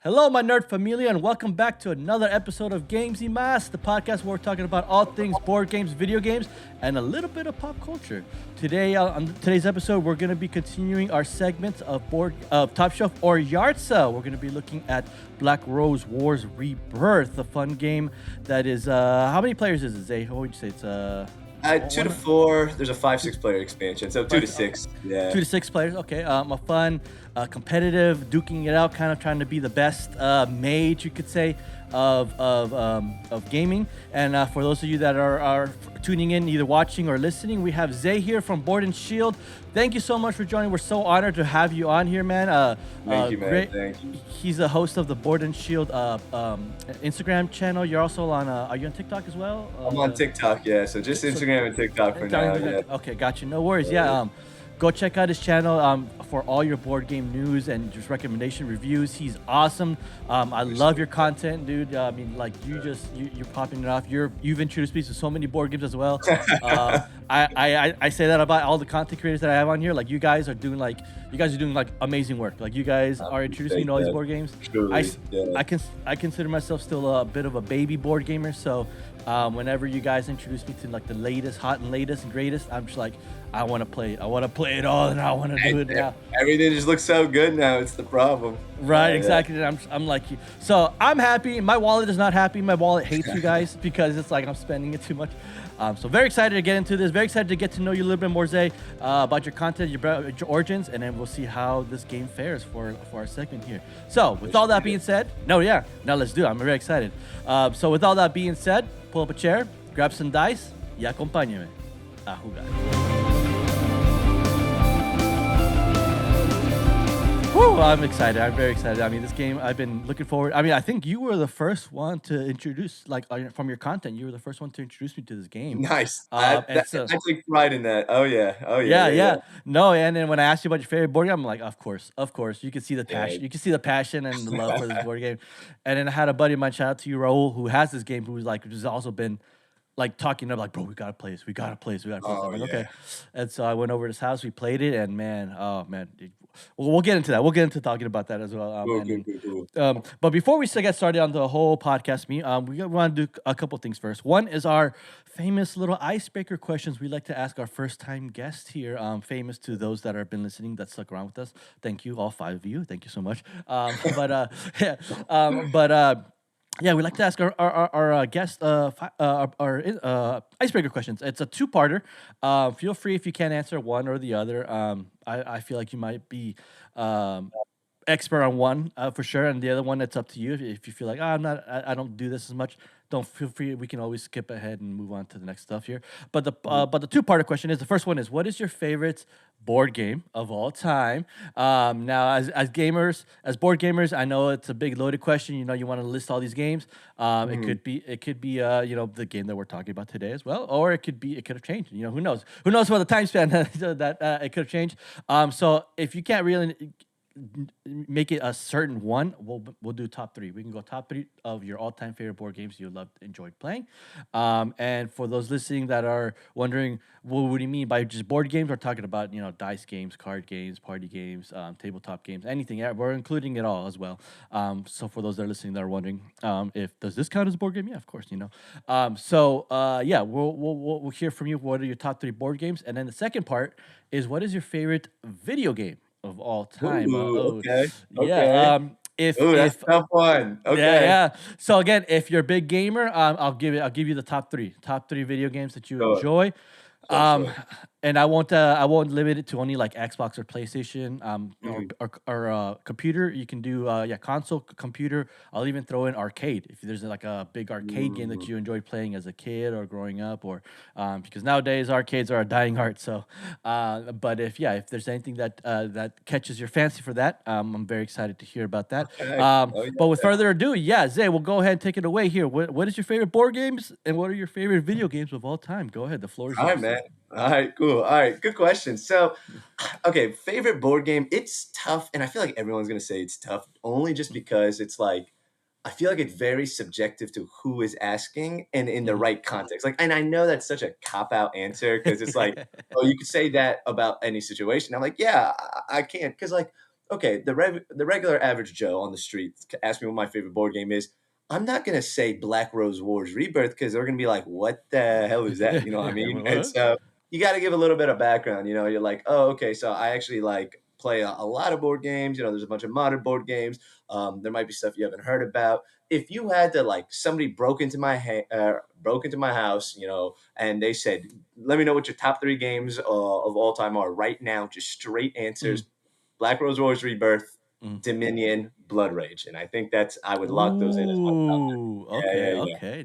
Hello, my nerd familia, and welcome back to another episode of Games y Mas, the podcast where we're talking about all things board games, video games, and a little bit of pop culture. Today, on today's episode, we're going to be continuing our segments of Top Shelf or Yard Sale. We're going to be looking at Black Rose Wars Rebirth, a fun game that is how many players is it, Zay? What would you say? It's 2 to 4. There's a 5-6 player expansion, so 2 to 6. Yeah. 2 to 6 players. Okay. A fun, competitive, duking it out, kind of trying to be the best mage, you could say, of gaming. And for those of you that are tuning in, either watching or listening, we have Zay here from BoardandSheild. Thank you so much for joining. We're so honored to have you on here, man. Thank you, man. Thank you. He's the host of the BoardandSheild Instagram channel. You're also on. Are you on TikTok as well? I'm on TikTok, yeah. So just Instagram and TikTok for now. Yeah. Okay, got you. No worries. Yeah. Go check out his channel for all your board game news and just recommendation reviews. He's awesome. I love your content, dude. I mean, like you're popping it off. You've introduced me to so many board games as well. I say that about all the content creators that I have on here. Like you guys are doing like amazing work. Like you guys are introducing me to all these board games. Truly, I consider myself still a bit of a baby board gamer. So whenever you guys introduce me to like the latest, hot and latest and greatest, I'm just like, I want to play it. I want to play it all, and I want to do it now. Everything just looks so good now. It's the problem. Right, exactly. Yeah. I'm like you. So I'm happy. My wallet is not happy. My wallet hates you guys because it's like I'm spending it too much. So very excited to get into this. Very excited to get to know you a little bit more, Zay, about your content, your origins, and then we'll see how this game fares for our segment here. So with all that being said, now let's do it. I'm very excited. So with all that being said, pull up a chair, grab some dice, y acompáñeme a jugar. Whew, I'm excited. I'm very excited. I mean, this game, I've been looking forward. I mean, I think you were the first one to introduce, like, from your content, you were the first one to introduce me to this game. Nice. I take pride in that. Oh, yeah. Yeah. No, and then when I asked you about your favorite board game, I'm like, of course. You can see the passion. You can see the passion and the love for this board game. And then I had a buddy of mine, shout out to you, Raul, who has this game, who's also been like talking up, like, bro, we gotta play this. Okay. And so I went over to his house, we played it, and man, we'll get into that. We'll get into talking about that as well. Cool. But before we get started on the whole podcast, we want to do a couple things first. One is our famous little icebreaker questions we like to ask our first-time guests here. Famous to those that have been listening, that stuck around with us. Thank you, all 5 of you. Thank you so much. Yeah, we like to ask our guests our icebreaker questions. It's a two-parter. Feel free if you can't answer one or the other. I feel like you might be expert on one for sure, and the other one, it's up to you. If you feel like I don't do this as much, don't feel free. We can always skip ahead and move on to the next stuff here. But the two-parter question is, the first one is, what is your favorite board game of all time? Now, as board gamers, I know it's a big loaded question. You know, you want to list all these games. It could be the game that we're talking about today as well, or it could have changed. You know, who knows? Who knows about the time span that it could have changed? So if you can't really make it a certain one, we'll do top 3. We can go top 3 of your all-time favorite board games you enjoyed playing. And for those listening that are wondering, well, what do you mean by just board games? We're talking about dice games, card games, party games, tabletop games, anything. Yeah, we're including it all as well. So for those that are listening that are wondering, if does this count as a board game? Yeah, of course. We'll hear from you. What are your top 3 board games? And then the second part is, what is your favorite video game of all time? Okay. Yeah. That's a tough one. Okay. Yeah. So again, if you're a big gamer, I'll give you the top 3 video games that you enjoy. Sure. And I won't limit it to only like Xbox or PlayStation, or computer. You can do console, computer. I'll even throw in arcade if there's like a big arcade game that you enjoyed playing as a kid or growing up, or because nowadays arcades are a dying art. So, but if there's anything that catches your fancy for that, I'm very excited to hear about that. Okay. But with further ado, Zay, we'll go ahead and take it away here. What is your favorite board games, and what are your favorite video games of all time? Go ahead, the floor is yours. All right, man. All right, cool. All right, good question. So, okay, favorite board game. It's tough, and I feel like everyone's gonna say it's tough, only just because it's like, I feel like it's very subjective to who is asking and in the right context. Like, and I know that's such a cop-out answer because it's like, oh, you could say that about any situation. I'm like, yeah, I can't, because like, okay, the regular average Joe on the street ask me what my favorite board game is. I'm not gonna say Black Rose Wars Rebirth because they're gonna be like, "What the hell is that?" You know what I mean? And What? so you got to give a little bit of background. You know, you're like, "Oh, okay, so I actually like play a lot of board games. You know, there's a bunch of modern board games. There might be stuff you haven't heard about. If you had to like somebody broke into my house, you know, and they said, "Let me know what your top three games of all time are right now." Just straight Mm, answers: Black Rose Wars Rebirth, mm. Dominion, Blood Rage, and I think that's I would lock those in as my top Ooh, three. Yeah, okay, yeah, yeah. okay,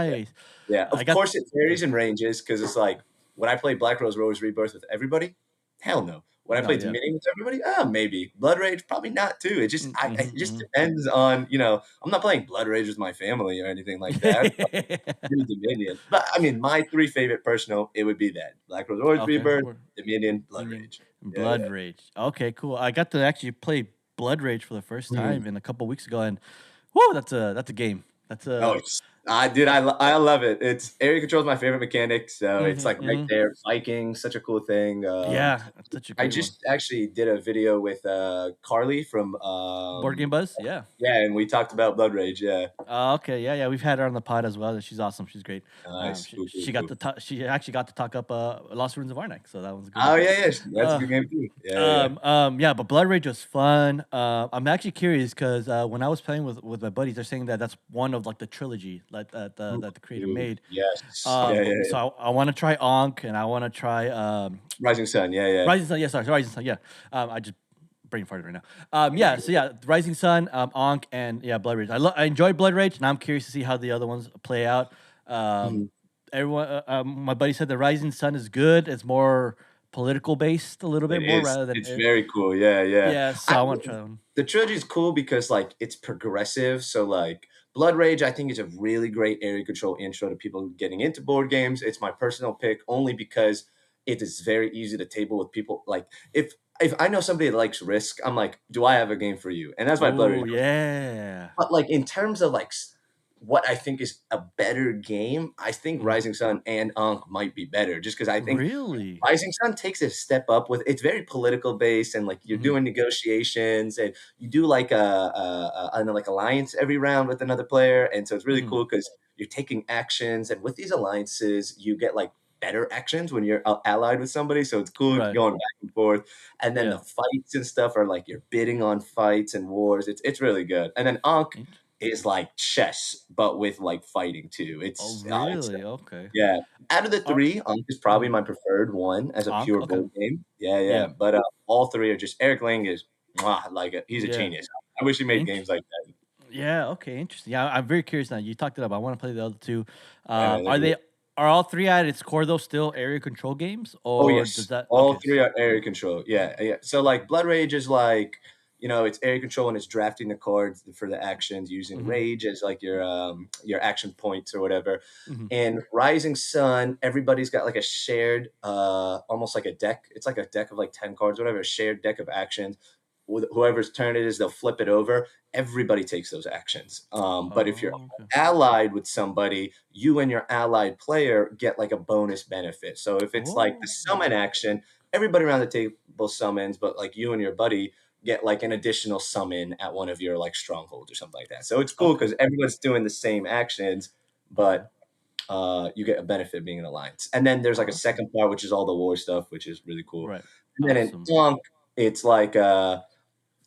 Yeah. nice. Yeah, I of got course it mm, varies in ranges because it's like when I play Black Rose Rebirth with everybody, hell no. When I no, play yeah. Dominion with everybody, maybe. Blood Rage, probably not too. It just it just Mhm, depends on, you know, I'm not playing Blood Rage with my family or anything like that. mhm. Maybe Dominion. But I mean, my three favorite personal, it would be that. Black Rose Okay, Rebirth, we're Dominion, Blood Dominion, Rage. Yeah, Blood yeah. Rage. Okay, cool. I got to actually play Blood Rage for the first Mhm. time in a couple weeks ago, and whoa, that's a game. That's Oh, a it's dude, I love it. It's area control is my favorite mechanic, so it's mhm, like right mhm. there. Viking, such a cool thing. Yeah, that's such a I great one. just actually did a video with Carly from Board Game Buzz, yeah. yeah, and we talked about Blood Rage. Yeah, Okay, yeah, yeah, we've had her on the pod as well. She's awesome. She's great. nice, She cool, cool, she got cool. to talk. She actually got to talk up Lost Ruins of Arnak, so that was a good Oh one. yeah, yeah, that's a Uh, good game too. Yeah, yeah, yeah. yeah, but Blood Rage was fun. I'm actually curious because when I was playing with my buddies, they're saying that that's one of like the trilogy Ooh, that the creator dude, made. yes, yeah, yeah, yeah. So I want to try Ankh and I want to try Rising Sun, yeah, yeah. Rising Sun. Yeah, sorry, Rising Sun. Yeah, I just brain farted right now. Yeah, so yeah, Rising Sun, Ankh, and yeah, Blood Rage. I enjoy Blood Rage, and I'm curious to see how the other ones play out. Um, Mhm. my buddy said the Rising Sun is good. It's more political based a little It bit more is. rather than It's very cool. Yeah, yeah. yeah. So I I want to try that one. the trilogy is cool because like it's progressive. So like Blood Rage, I think is a really great area control intro to people getting into board games. It's my personal pick only because it is very easy to table with people. Like if I know somebody that likes Risk, I'm like, do I have a game for you? And that's why Blood Rage. Oh yeah. But, like, in terms of, like, what I think is a better game, I think Mm. Rising Sun and Ankh might be better just because I think Really? Rising Sun takes a step up with it's very political based and, like, you're Hmm. doing negotiations and you do, like, I know, like, alliance every round with another player, and so it's really Hmm. cool because 'cause you're taking actions, and with these alliances, you get, like, better actions when you're allied with somebody, so it's cool Right. going back and forth, and then the Yeah. fights and stuff are, like, you're bidding on fights and wars, it's really good, and then Ankh Int- is like chess, but with, like, fighting too. Oh It's really? Okay. yeah. Out of the Are, 3, Ankh is probably mhm. my preferred one as a Ankh. pure Okay. board game. Yeah, yeah, Yeah. but, all 3 are just Eric Lang is mwah, like, he's a Yeah. genius. I wish he made Int- games like that. Yeah. Okay. Interesting. Yeah, I'm very curious now. You talked it up. I want to play the other two. Yeah, man, they're Are great. they? Are all three at its core though still area control games, Oh, or does yes. that? All Okay. 3 are area control. Yeah, yeah. So, like, Blood Rage is like, you know, it's area control and it's drafting the cards for the actions using Hmm. rage as, like, your action points or whatever. Hmm. And Rising Sun, everybody's got, like, a shared, almost like a deck. It's like a deck of, like, 10 cards, whatever, a shared deck of actions. Whoever's turn it is, they'll flip it over. Everybody takes those actions. But if you're Oh. Okay. allied with somebody, you and your allied player get like a bonus benefit. So if it's like the Oh. summon action, everybody around the table summons, but like you and your buddy get like an additional summon at one of your like strongholds or something like that. So it's cool Okay. because everyone's doing the same actions, Okay. but you get a benefit being an alliance. And then there's like a Awesome. second part, which is all the war stuff, which is really cool. Right. And then in Awesome. Monk, it's like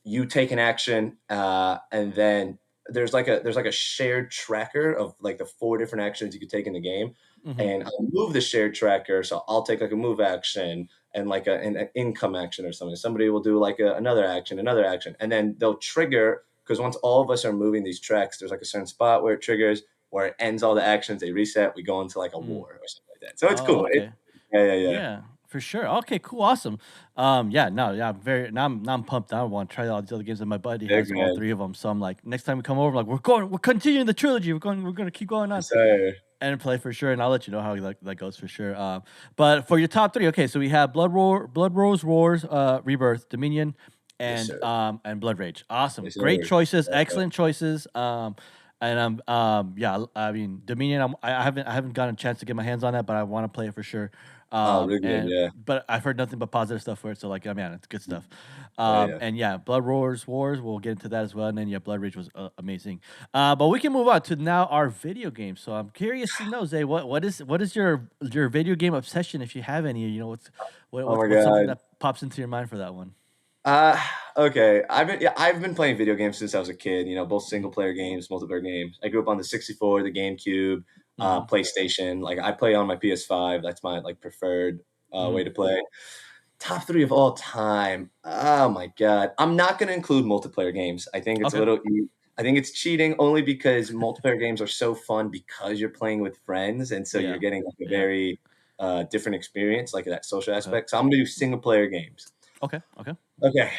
you take an action, and then there's like a shared tracker of like the 4 different actions you could take in the game, Hmm. and I'll move the shared tracker, so I'll take like a move action and like an income action or something. Somebody will do like another action, and then they'll trigger because once all of us are moving these tracks, there's like a certain spot where it triggers, where it ends all the actions, they reset, we go into like a Mm. war or something like that. So it's Oh. cool. Okay. Yeah, yeah, yeah. Yeah, for sure. Okay, cool, awesome. Yeah, no, yeah, I'm very now I'm pumped. I want to try all these other games, and my buddy Big has all man. three of them. So I'm like, next time we come over, like we're continuing the trilogy. We're gonna keep going on Yes, sir. and play for sure. And I'll let you know how that goes for sure. But for your top three, okay, so we have Blood Rose Wars, Rebirth, Dominion, Yes, sir. and Blood Rage. Awesome, Yes, great sir. choices, Yeah, excellent choices. And yeah, I mean Dominion. I haven't gotten a chance to get my hands on that, but I want to play it for sure. Oh, really good. And Yeah. but I've heard nothing but positive stuff for it. So like, oh man, it's good stuff. Oh yeah. And yeah, Blood Rose Wars. We'll get into that as well. And then yeah, Blood Rage was amazing. But we can move on to now our video games. So I'm curious to know, Zay, what is your video game obsession, if you have any? You know, Oh my what's something god. that pops into your mind for that one? Uh, okay. I've been playing video games since I was a kid. You know, both Mm-hmm. single player games, multiplayer games. I grew up on the 64, the GameCube, Mm-hmm. PlayStation. Like I play on my PS5. That's my like preferred Mm-hmm. way to play. Top three of all time. Oh my god. I'm not going to include multiplayer games. I think it's a Okay. little. I think it's cheating only because multiplayer games are so fun because you're playing with friends, and so you're Yeah. getting like a Yeah. very different experience, like that social Okay. aspect. So I'm gonna do single player games. Okay. Okay. Okay.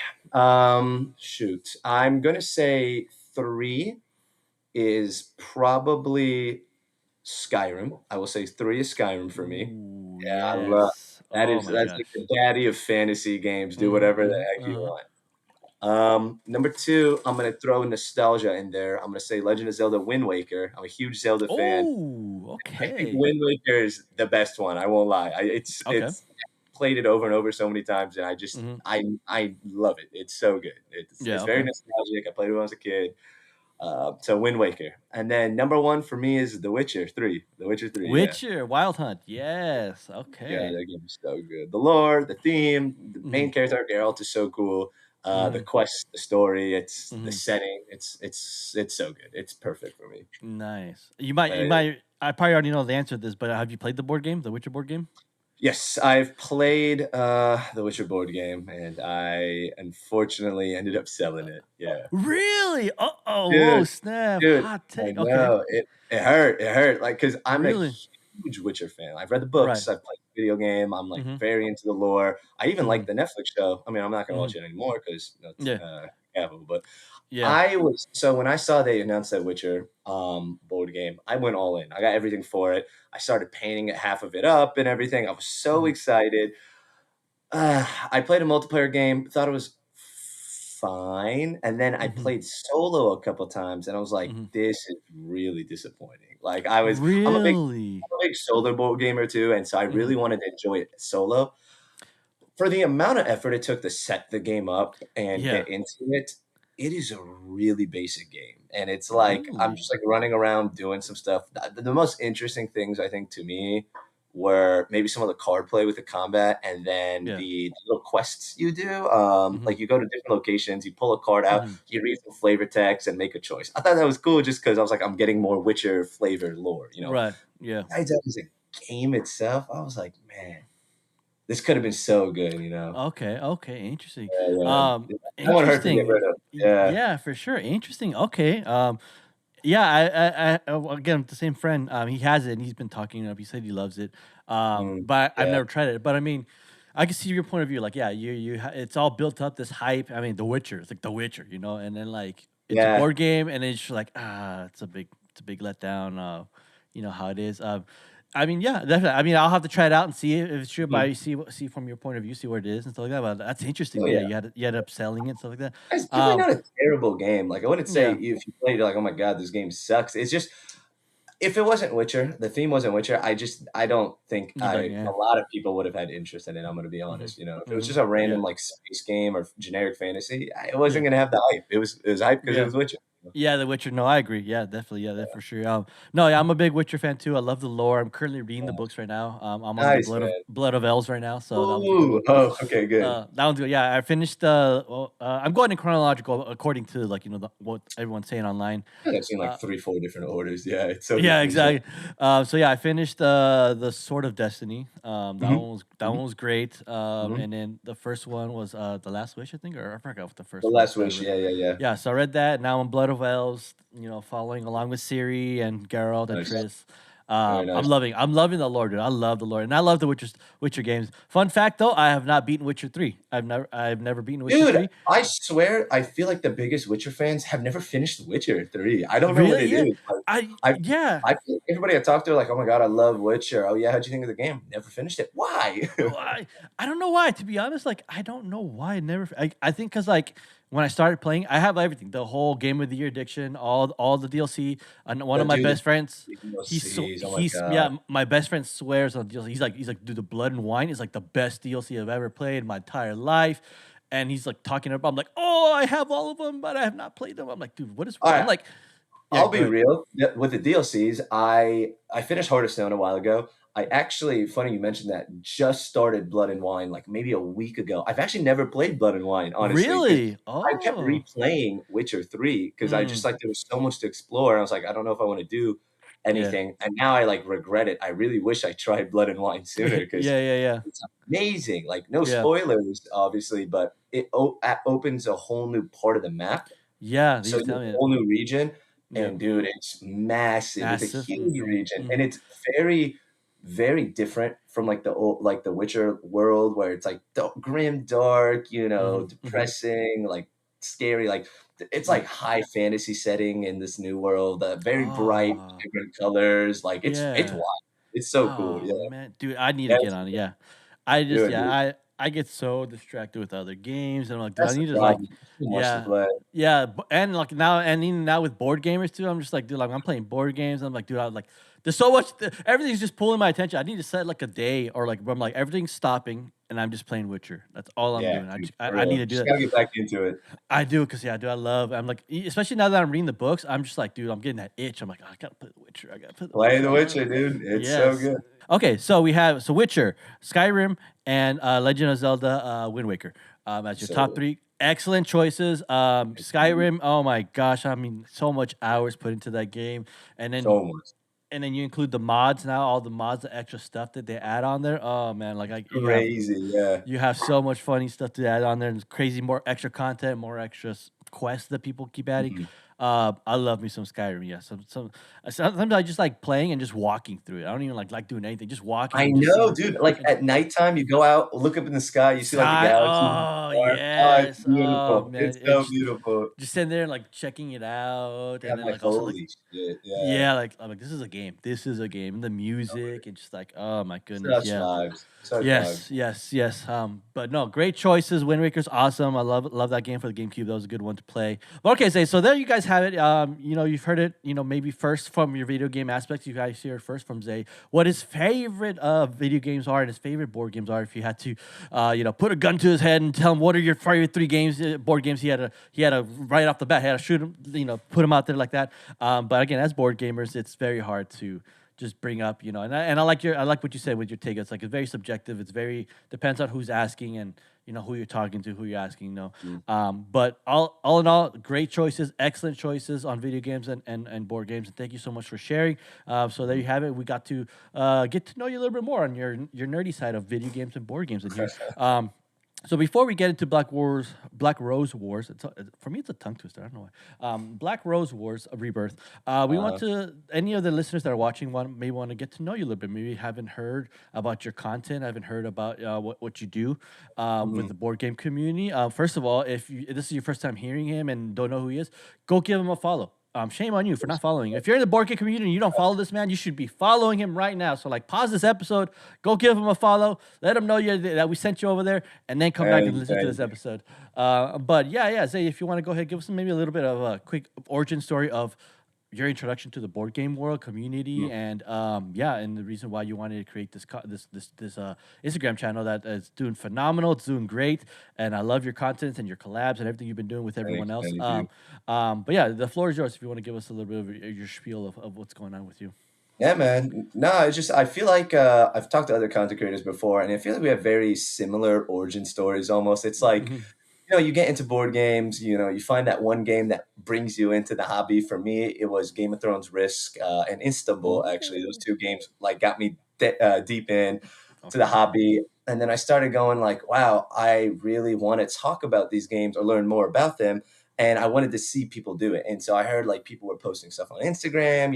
Shoot. I'm gonna say three is probably Skyrim. I will say three is Skyrim for me. Ooh, Yeah, I love yes. that. Oh Is my that's like gosh. the daddy of fantasy games. Do Mm-hmm. whatever the Mm-hmm. heck you Uh-huh. want. Number two, I'm gonna throw nostalgia in there. I'm gonna say Legend of Zelda: Wind Waker. I'm a huge Zelda fan. Oh, I think okay. Wind Waker is the best one. I won't lie. Okay. It's played it over and over so many times, and Mm-hmm. I love it. It's so good. It's Yeah, very okay. nostalgic. I played it when I was a kid. So Wind Waker, and then number one for me is The Witcher 3. The Witcher 3, yeah. Witcher, Wild Hunt. Yes. Yeah, Okay. that game is so good. The lore, the theme, the Mm-hmm. main character Geralt is so cool. The Mm-hmm. quest, the story, it's the Mm-hmm. setting. It's so good. It's perfect for me. Nice. Uh, I probably already know the answer to this, but have you played the board game, the Witcher board game? yes, I've played the Witcher board game, and I unfortunately ended up selling it. Yeah, Really? Uh-oh, whoa, dude, snap. dude, Hot I take. Okay. know it hurt. It hurt. Like, cause I'm a Really? huge Witcher fan. I've read the Right. books. I've played the video game. I'm like Mm-hmm. very into the lore. I even Mm-hmm. like the Netflix show. I mean, I'm not gonna Mm-hmm. watch it anymore because it's Yeah. capital. But Yeah. I was so when I saw they announced that Witcher board game, I went all in. I got everything for it. I started painting it, half of it up and everything. I was so Mm-hmm. excited. I played a multiplayer game, thought it was fine, and then I Mm-hmm. played solo a couple times, and I was like, Mm-hmm. "This is really disappointing." Like, Really? I'm a big solo board gamer too, and so I Mm-hmm. really wanted to enjoy it solo. For the amount of effort it took to set the game up and Yeah. get into it, it is a really basic game, and it's like I'm Really? just like running around doing some stuff. The most interesting things I think to me were maybe some of the card play with the combat, and then Yeah. the little quests you do. Mm-hmm. Like you go to different locations, you pull a card out, Mm-hmm. you read some flavor text, and make a choice. I thought that was cool just because I was like, I'm getting more Witcher flavored lore. You know, Right. Yeah. besides that, as a game itself, I was like, man, this could have been so good. You know. Okay, okay, interesting. Yeah, Um, yeah. I want her to get interesting. rid of. Yeah. Yeah, for sure. Interesting. Okay. Yeah, again, the same friend, he has it and he's been talking it up. He said he loves it. But I've Yeah. never tried it. But I mean, I can see your point of view. Like, yeah, it's all built up this hype. I mean, The Witcher, it's like The Witcher, and then like it's a Yeah. board game, and then it's just like it's a big letdown. How it is. I mean, yeah, definitely. I mean, I'll have to try it out and see if it's true. But Mhm. I see from your point of view, see what it is and stuff like that. But that's interesting. Oh, But yeah, yeah. you had up selling it and stuff like that. It's definitely Um, not a terrible game. Like, I wouldn't say yeah, if you played it, like, "Oh my god, this game sucks." It's just if it wasn't Witcher, the theme wasn't Witcher, I don't think you like a yeah. lot of people would have had interest in it, I'm gonna be Mm-hmm. honest, you know? If it was Mm-hmm. just a random, Yeah. like, space game or generic fantasy, it Yeah. wasn't gonna have the hype. It was hype because it Yeah. was Witcher. Yeah, The Witcher. No, I agree. Yeah, definitely. Yeah, that for sure. No, yeah, I'm a big Witcher fan too. I love the lore. I'm currently reading the Yeah. books right now. I'm on the Nice, man. Blood of Elves right now, so that one's a good Ooh, one. oh, okay, good. That one's good. Yeah, I finished. I'm going in chronological according to like what everyone's saying online. I think I've seen, like, Uh, 3, 4 different orders. Yeah, it's so yeah, confusing. exactly. So yeah, I finished the Sword of Destiny. Mhm. That Mhm. one was great. Mhm. And then the first one was the Last Wish, I think, or I forgot what the The first one Last that I Wish. read. Yeah, yeah, yeah. Yeah, so I read that. Now I'm Blood of Elves. Following along with Ciri and Geralt and Nice. Triss. Very nice. I'm loving the lore, dude. I love the lore, and I love the Witcher games. Fun fact, though, I have not beaten Witcher 3. I've never beaten Witcher Dude, 3. I swear, I feel like the biggest Witcher fans have never finished Witcher 3. I don't know what Really? it Yeah. is. Like, I Yeah. I feel like everybody I talk to, like, "Oh my god, I love Witcher." "Oh, yeah, how'd you think of the game?" "Never finished it." "Why?" Oh, I don't know why. To be honest, like I don't know why. I never. I think because like when I started playing, I have everything, the whole Game of the Year addiction, all the DLC. And one of my Dude, best friends, the DLCs, oh my yeah, god. my best friend swears on DLC. He's like, dude, the Blood and Wine is like the best DLC I've ever played in my entire life. And he's like talking about, I'm like, oh, I have all of them, but I have not played them. I'm like, dude, what is? All I'm right, like, yeah, I'll go be ahead. real. With the DLCs, I finished Heart of Stone a while ago. I actually, funny you mentioned that, just started Blood and Wine like maybe a week ago. I've actually never played Blood and Wine, honestly, because Really? I kept Oh, replaying Witcher 3 because I just mm, like there was so much to explore. And I was like, I don't know if I want to do yeah, anything. And now I like regret it. I really wish I tried Blood and Wine sooner yeah, because yeah, yeah, it's amazing. Like no yeah, spoilers, obviously, but it opens a whole new part of the map, yeah. so He's it's a telling whole new region, me, yeah, and dude, it's massive. It's a massive. huge Mm-hmm, region, and mm-hmm. it's very, very different from like the Witcher world, where it's like grim, dark, Mhm, mhm. depressing, like scary. Like it's Yeah. like high fantasy setting in this new world. Very bright, Oh, different colors. Like it's yeah. wild. It's so cool. Oh, Yeah, man. Dude, I need to yeah, get on it, yeah. I just dude, yeah, dude. I get so distracted with other games, and I'm like, dude, I That's the need to, like problem. There's too much to yeah. play. Yeah, and, like, now and even now with board gamers too, I'm just like, dude, like, I'm playing board games, I'm like, dude, I like there's so much everything's just pulling my attention. I need to set, like, a day or, like, where I'm like, everything's stopping, and I'm just playing Witcher. That's all I'm Yeah, doing. dude, I for I need real. to do Just that. gotta get back into it. I do, cause yeah, I do. I love. I'm like, especially now that I'm reading the books, I'm just like, dude, I'm getting that itch. I'm like, "Oh, I gotta play The Witcher. I gotta play The Play Witcher. The I love Witcher, it." dude. It's so Yes. good. Okay, so we have Witcher, Skyrim, and Legend of Zelda: Wind Waker as your top So three. Excellent choices. thank you Skyrim. Oh my gosh, I mean, so much hours put into that game, and then so much. you include the mods now, all the mods, the extra stuff that they add on there. Oh man, like Crazy, yeah. you have so much funny stuff to add on there, and crazy more extra content, more extra quests that people keep adding. Mhm. I love me some Skyrim. Yeah, sometimes I just like playing and just walking through it. I don't even like doing anything, just walking I and just know, dude. Like, and at nighttime, you go out, look up in the sky, you see, like, the sky. galaxy, the Oh stars. Oh, it's yes. Oh beautiful. man, It's so it's beautiful. just sitting there and like checking it out, Yeah, and I'm then like, like also like "Holy shit." Yeah. yeah, like I'm like this is a game. This is a game. And the music and just like oh my goodness, Such yeah. vibes. Such vibes. Yes, yes, yes. But no, great choices. Wind Waker's awesome. I love that game for the GameCube. That was a good one to play. But okay, so there you guys have it. You've heard it. Maybe first from your video game aspects. You guys hear it first from Zay. What his favorite video games are and his favorite board games are. If you had to, put a gun to his head and tell him what are your favorite three games, board games, he had a right off the bat. He had to shoot him. Put him out there like that. But again, as board gamers, it's very hard to just bring up, and I like what you said with your take. It's like it's very subjective. It's very depends on who's asking and who you're talking to, who you're asking. Mm. But all in all, great choices, excellent choices on video games and board games. And thank you so much for sharing. So there you have it. We got to get to know you a little bit more on your nerdy side of video games and board games in here. So before we get into Black Rose Wars, for me it's a tongue twister. I don't know why. Black Rose Wars Rebirth. We want Uh, to any of the listeners that are watching may want to get to know you a little bit. Maybe haven't heard about your content, haven't heard about what you do with mhm. the board game community. First of all, if this is your first time hearing him and don't know who he is, go give him a follow. Shame on you for not following. If you're in the board game community and you don't follow this man, you should be following him right now. So like, pause this episode, go give him a follow, let him know that we sent you over there, and then come back and listen to Thank this you. episode. But yeah, Zay, if you want to go ahead, give us maybe a little bit of a quick origin story of your introduction to the board game world community, Mm. and and the reason why you wanted to create this Instagram channel that is doing phenomenal. It's doing great, and I love your content and your collabs and everything you've been doing with everyone else. Thank you. But yeah, the floor is yours if you want to give us a little bit of your spiel of what's going on with you. Yeah, man. No, it's just I feel like I've talked to other content creators before, and I feel like we have very similar origin stories almost. It's like, Mhm. you get into board games, you find that one game that brings you into the hobby. For me, it was Game of Thrones Risk and Istanbul, actually. Those Ooh. two games like got me deep in to the Okay. hobby. And then I started going like, wow, I really want to talk about these games or learn more about them. And I wanted to see people do it. And so I heard like people were posting stuff on Instagram,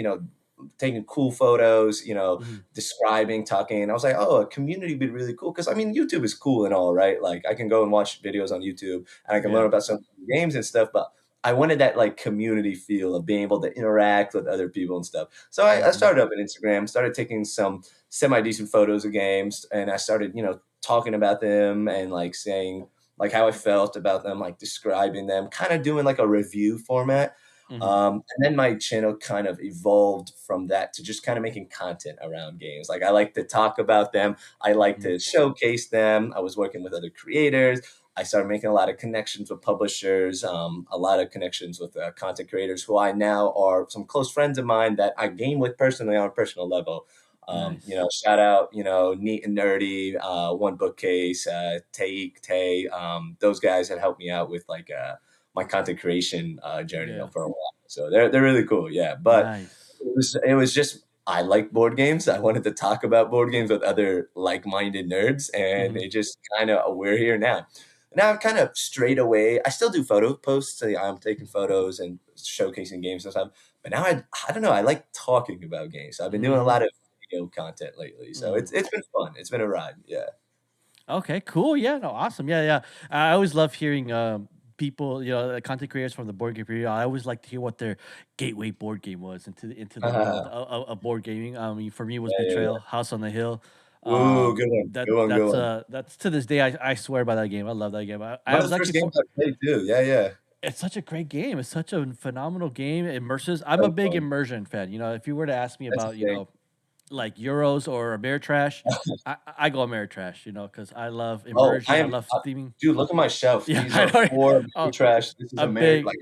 taking cool photos, Mhm. describing, talking. And I was like, oh, a community would be really cool. Cause I mean, YouTube is cool and all, right? Like I can go and watch videos on YouTube and I can learn Yeah. about some games and stuff, but I wanted that like community feel of being able to interact with other people and stuff. So I Mhm. started up an Instagram, started taking some semi decent photos of games, and I started, talking about them and like saying, like how I felt about them, like describing them, kind of doing like a review format. Hmm. And then my channel kind of evolved from that to just kind of making content around games. Like I like to talk about them. I like Hmm. to showcase them. I was working with other creators. I started making a lot of connections with publishers, a lot of connections with content creators who I now are some close friends of mine that I game with personally on a personal level. Nice. Shout out, Neat and Nerdy, One Bookcase, Tay, those guys that helped me out with like my content creation journey Yeah. for a while. So they're really cool, yeah. But Nice. it was just I like board games. I wanted to talk about board games with other like-minded nerds, and Hmm. it just kind of we're here now. Now I've kind of strayed away. I still do photo posts. So I'm taking photos and showcasing games and stuff. But now I don't know. I like talking about games. So I've been doing a Hmm. lot of video content lately. So it's been fun. It's been a ride. Yeah. Okay, cool. Yeah, no, awesome. Yeah, yeah. I always love hearing people, content creators from the board game community. I always like to hear what their gateway board game was into the world of board gaming. I mean, for me, it was Yeah, yeah, Betrayal, yeah. House on the Hill. Ooh, good one. That Good one. Good that's one. that's to this day. I swear by that game. I love that game. I One of was the first actually games for. I played too. Yeah, yeah. It's such a great game. It's such a phenomenal game. It immerses. I'm a So big fun. immersion fan. If you were to ask me That's about, the thing. like Euros or Ameritrash, I go Ameritrash, because I love Oh, immersion. I love theming. dude, look at my shelf. Yeah, These I are know. 4 Oh, trash. This is a a married, big, like,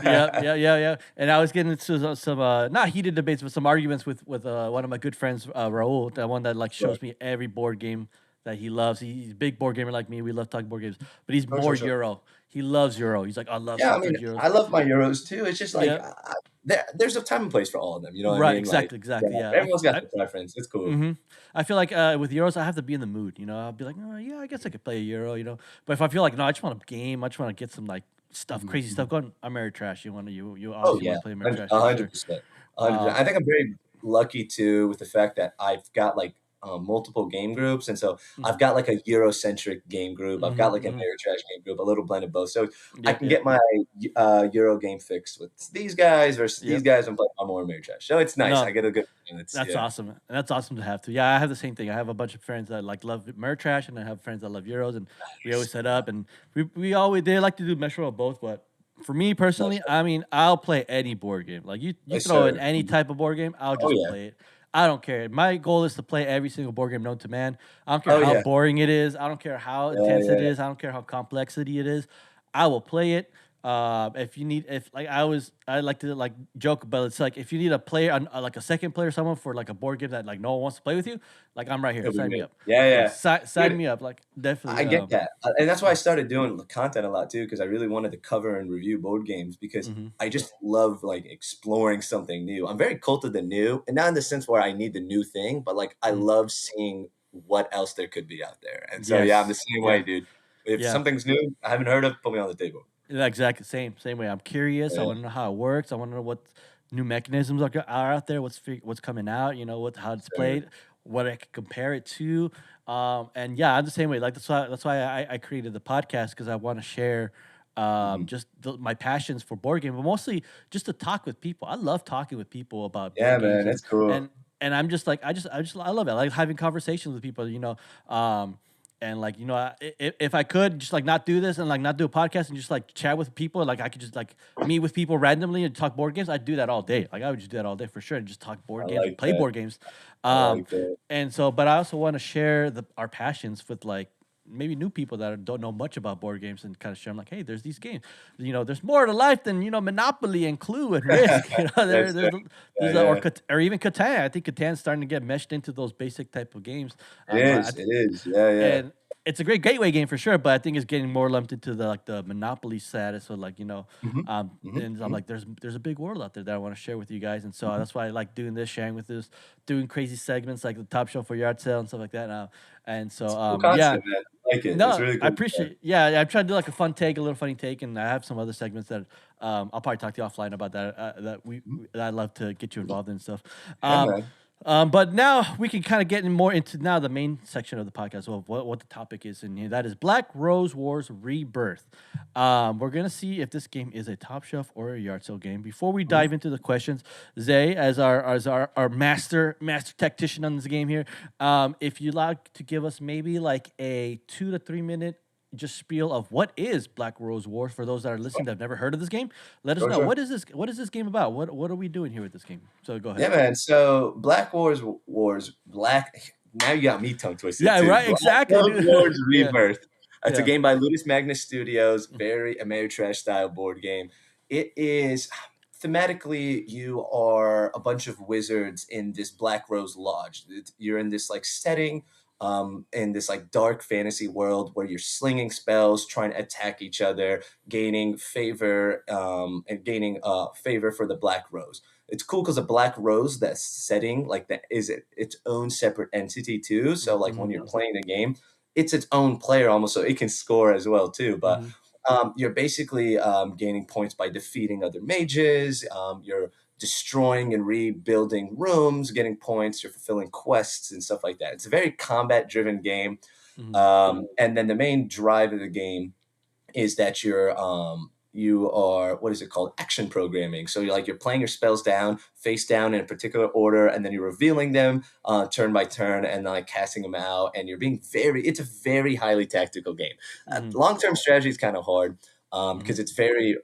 yeah, yeah, yeah, yeah. And I was getting into some not heated debates, but some arguments with one of my good friends, Raul, the one that like right. shows me every board game that he loves. He's a big board gamer like me. We love talking board games, but he's Sure, more sure, sure. Euro. He loves Euro. He's like, I love Yeah, some I mean, good Euros. I love my Euros too. It's just like, Yeah, there's a time and place for all of them, you know what I right. mean? Like, Exactly, yeah, exactly. Yeah, everyone's got their preference. It's cool. hmm I feel like with Euros, I have to be in the mood. I'll be like, oh yeah, I guess I could play a Euro. But if I feel like no, I just want a game. I just want to get some like stuff, Mhm, crazy stuff mhm. going. I'm Ameritrash. You Oh, obviously yeah, want to play Ameritrash for sure. 100%, 100%. Um, I think I'm very lucky too with the fact that I've got, like, multiple game groups, and so I've mhm, got, like, a Eurocentric game group, I've got, mhm, like, an mhm. Ameritrash game group, a little blend of both, so I Yep, can yep, get my, Euro game fix with these guys versus these yep. guys and play my more Ameritrash, so it's nice, I No, get a good balance, that's yeah. awesome, and that's awesome to have too. Yeah, I have the same thing. I have a bunch of friends that like love Ameritrash, and I have friends that love Euros, and we always Nice. set up, and we always they like to do measure of both. But for me Nice, personally, I mean, I'll play any board game. Like you yes, throw in sir. any Mhm. type of board game, I'll Oh, just yeah. play it. I don't care. My goal is to play every single board game known to man. I don't care Oh, how yeah. boring it is. I don't care how Yeah, intense it yeah. is. I don't care how complexity it is. I will play it. If you need, if like I like to like joke, but it's like if you need a player, like a second player, someone for like a board game that like no one wants to play with you, like I'm right here. It'll be Sign me me. up. Yeah, Yeah, yeah. sign Dude, me up. Like I definitely. get that, and that's why I Mm, started doing the content a lot too, because I really wanted to cover and review board games because mhm, I just love like exploring something new. I'm very cult of the new, and not in the sense where I need the new thing, but like I mhm. love seeing what else there could be out there. And so yeah, I'm the Yes. same way, Yeah. dude. If Yeah. something's new I haven't heard of, put me on the table. Yeah, exactly. Same way. I'm curious. I Yeah, want to know how it works. I want to know what new mechanisms are out there. What's coming out. How it's sure. played. What I can compare it to. And yeah, I'm the same way. Like that's why I created the podcast because I want to share Mhm. just my passions for board game, but mostly just to talk with people. I love talking with people about Yeah, board man, games that's cool. and and I'm just like I love it. I like having conversations with people. And like if I could just like not do this and like not do a podcast and just like chat with people, like I could just like meet with people randomly and talk board games, I'd do that all day. Like I would just do that all day for sure and just talk I board games and like play that. board games. I um like that. and so but I also want to share our passions with like maybe new people that don't know much about board games and kind of share them like, hey, there's these games, there's more to life than Monopoly and Clue and Risk. Yes, sir. Yeah, or yeah. Or even Catan. I think Catan's starting to get meshed into those basic type of games. It I is, it is. Yeah, yeah. and it's a great gateway game for sure, but I think it's getting more lumped into the Monopoly status. So like Mhm. Mhm, and I'm mhm. like, there's a big world out there that I want to share with you guys, and so Mhm. that's why I like doing this, sharing with this, doing crazy segments like the Top Shelf for yard sale and stuff like that. And so It's cool yeah, concept, man. I like it. It's no, really I cool. appreciate. Yeah, I'm trying to do like a fun take, a little funny take, and I have some other segments that I'll probably talk to you offline about that Mhm. that I'd love to get you involved in and stuff. Yeah, Um, man. but now we can kind of get in more into now the main section of the podcast of what the topic is, and that is Black Rose Wars Rebirth. We're gonna see if this game is a top shelf or a yard sale game. Before we Mhm. dive into the questions, Zay, as our master tactician on this game here, if you'd like to give us maybe like a 2 to 3 minute just spiel of what is Black Rose Wars for those that are listening that have never heard of this game. Let us Sure, know sure. what is this. What is this game about? What are we doing here with this game? So go ahead. Yeah, man. So Black. Now you got me tongue twisted Yeah, too. right. Black Exactly, Rose dude. Wars Yeah, Rebirth. It's a yeah. game by Ludus Magnus Studios. Very Ameritrash style board game. It is thematically you are a bunch of wizards in this Black Rose Lodge. You're in this like setting. In this like dark fantasy world where you're slinging spells, trying to attack each other, gaining favor, and gaining favor for the Black Rose. It's cool because a Black Rose, that setting, like that is its own separate entity too. So like when Mm-hmm, you're playing the game, it's its own player almost, so it can score as well too. But mm-hmm, you're basically gaining points by defeating other mages. You're destroying and rebuilding rooms, getting points. You're fulfilling quests and stuff like that. It's a very combat-driven game. mm-hmm. And then the main drive of the game is that you are, what is it called, action programming. So you're playing your spells down face down in a particular order, and then you're revealing them turn by turn, and like casting them out, and you're being very, it's a very highly tactical game. Mm-hmm, Long-term strategy is kind of hard mm-hmm, because it's very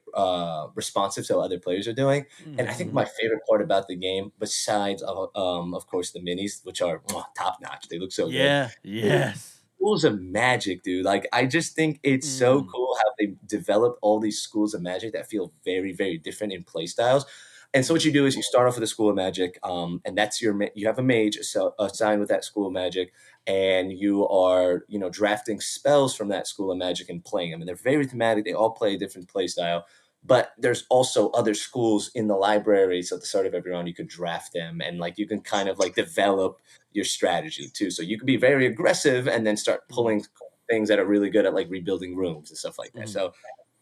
responsive to what other players are doing. And I think mm-hmm. my favorite part about the game, besides of course the minis, which are top notch, they look so good, Yeah. Yes. schools of magic, dude. Like, I just think it's so Mm, cool how they develop all these schools of magic that feel very, very different in play styles. And so what mm-hmm, you do is you start off with a school of magic, and that's you have a mage assigned with that school of magic, and you are drafting spells from that school of magic and playing them. And they're very thematic. They all play a different play style. But there's also other schools in the library. So at the start of every round, you could draft them, and like you can kind of like develop your strategy too. So you could be very aggressive and then start mm-hmm, pulling things that are really good at like rebuilding rooms and stuff like that. mm-hmm. So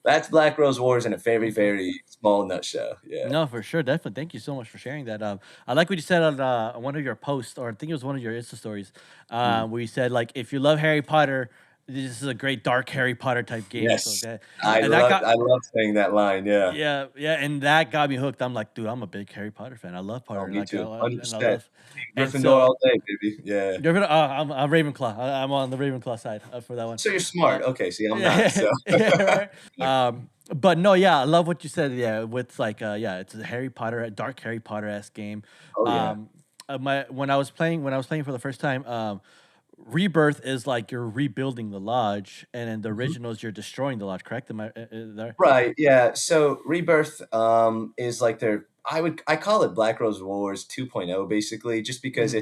that's Black Rose Wars in a very, Okay. very small nutshell. Yeah. No, for sure, definitely. Thank you so much for sharing that. I like what you said on one of your posts, or I think it was one of your Insta stories, Mm. where you said like, if you love Harry Potter, this is a great dark Harry Potter type game. So Yes. that, I and that love got, I love saying that line. Yeah. yeah, yeah, and that got me hooked. I'm like, dude, I'm a big Harry Potter fan. I love Oh, Potter, me like, too. and I 100%. love, and Gryffindor so all day, baby. Yeah. I'm Ravenclaw. I'm on the Ravenclaw side for that one. So you're Uh, smart. Okay. See, I'm not. yeah, So yeah, right. But no, yeah, I love what you said. Yeah, with like, yeah, it's a Harry Potter, a dark Harry Potter esque game. oh yeah. Um, my when I was playing for the first time, Rebirth is like you're rebuilding the lodge, and then the Mhm. original is you're destroying the lodge. Correct? Am I there? Right, yeah. So Rebirth is like their, I call it Black Rose Wars 2.0 basically, just because Mm-hmm,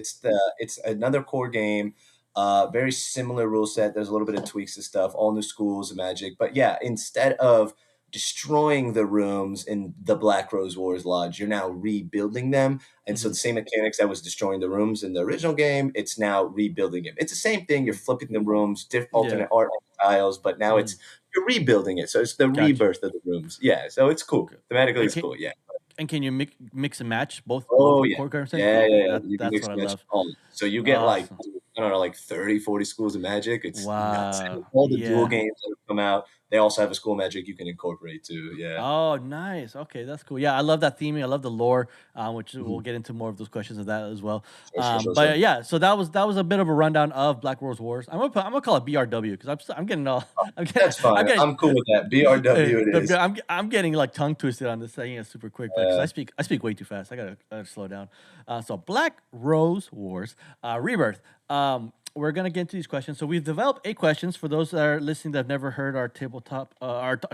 it's another core game, very similar rule set. There's a little bit of tweaks and stuff, all new schools of magic. But yeah, instead of destroying the rooms in the Black Rose Wars Lodge, you're now rebuilding them. And so mm-hmm, the same mechanics that was destroying the rooms in the original game, it's now rebuilding it. It's the same thing. You're flipping the rooms, yeah. alternate art styles, but now Mm, it's you're rebuilding it. So it's the gotcha. rebirth of the rooms. Yeah. So it's cool. Okay. Thematically, And it's cool. Yeah. can you mix and match both Oh, yeah. core games? Yeah, Okay, yeah, yeah. You can that's mix what I and match love. all. So you get like, Awesome. I don't know, like 30, 40 schools of magic. It's nuts. Wow. All the dual Yeah. games that have come out, they also have a school of magic you can incorporate too. Yeah. Oh, nice. Okay, that's cool. Yeah, I love that theming. I love the lore, which we'll Mhm. get into more of those questions of that as well. Sure, sure, sure, But sure. yeah, so that was a bit of a rundown of Black Rose Wars. I'm gonna call it BRW because I'm getting all I'm getting That's fine. I'm getting I'm cool with that. BRW it is. I'm getting like tongue twisted on this saying it super quick, but because Uh, I speak way too fast. I gotta slow down. So Black Rose Wars, Rebirth. We're gonna get into these questions. So we've developed 8 questions for those that are listening that have never heard our tabletop,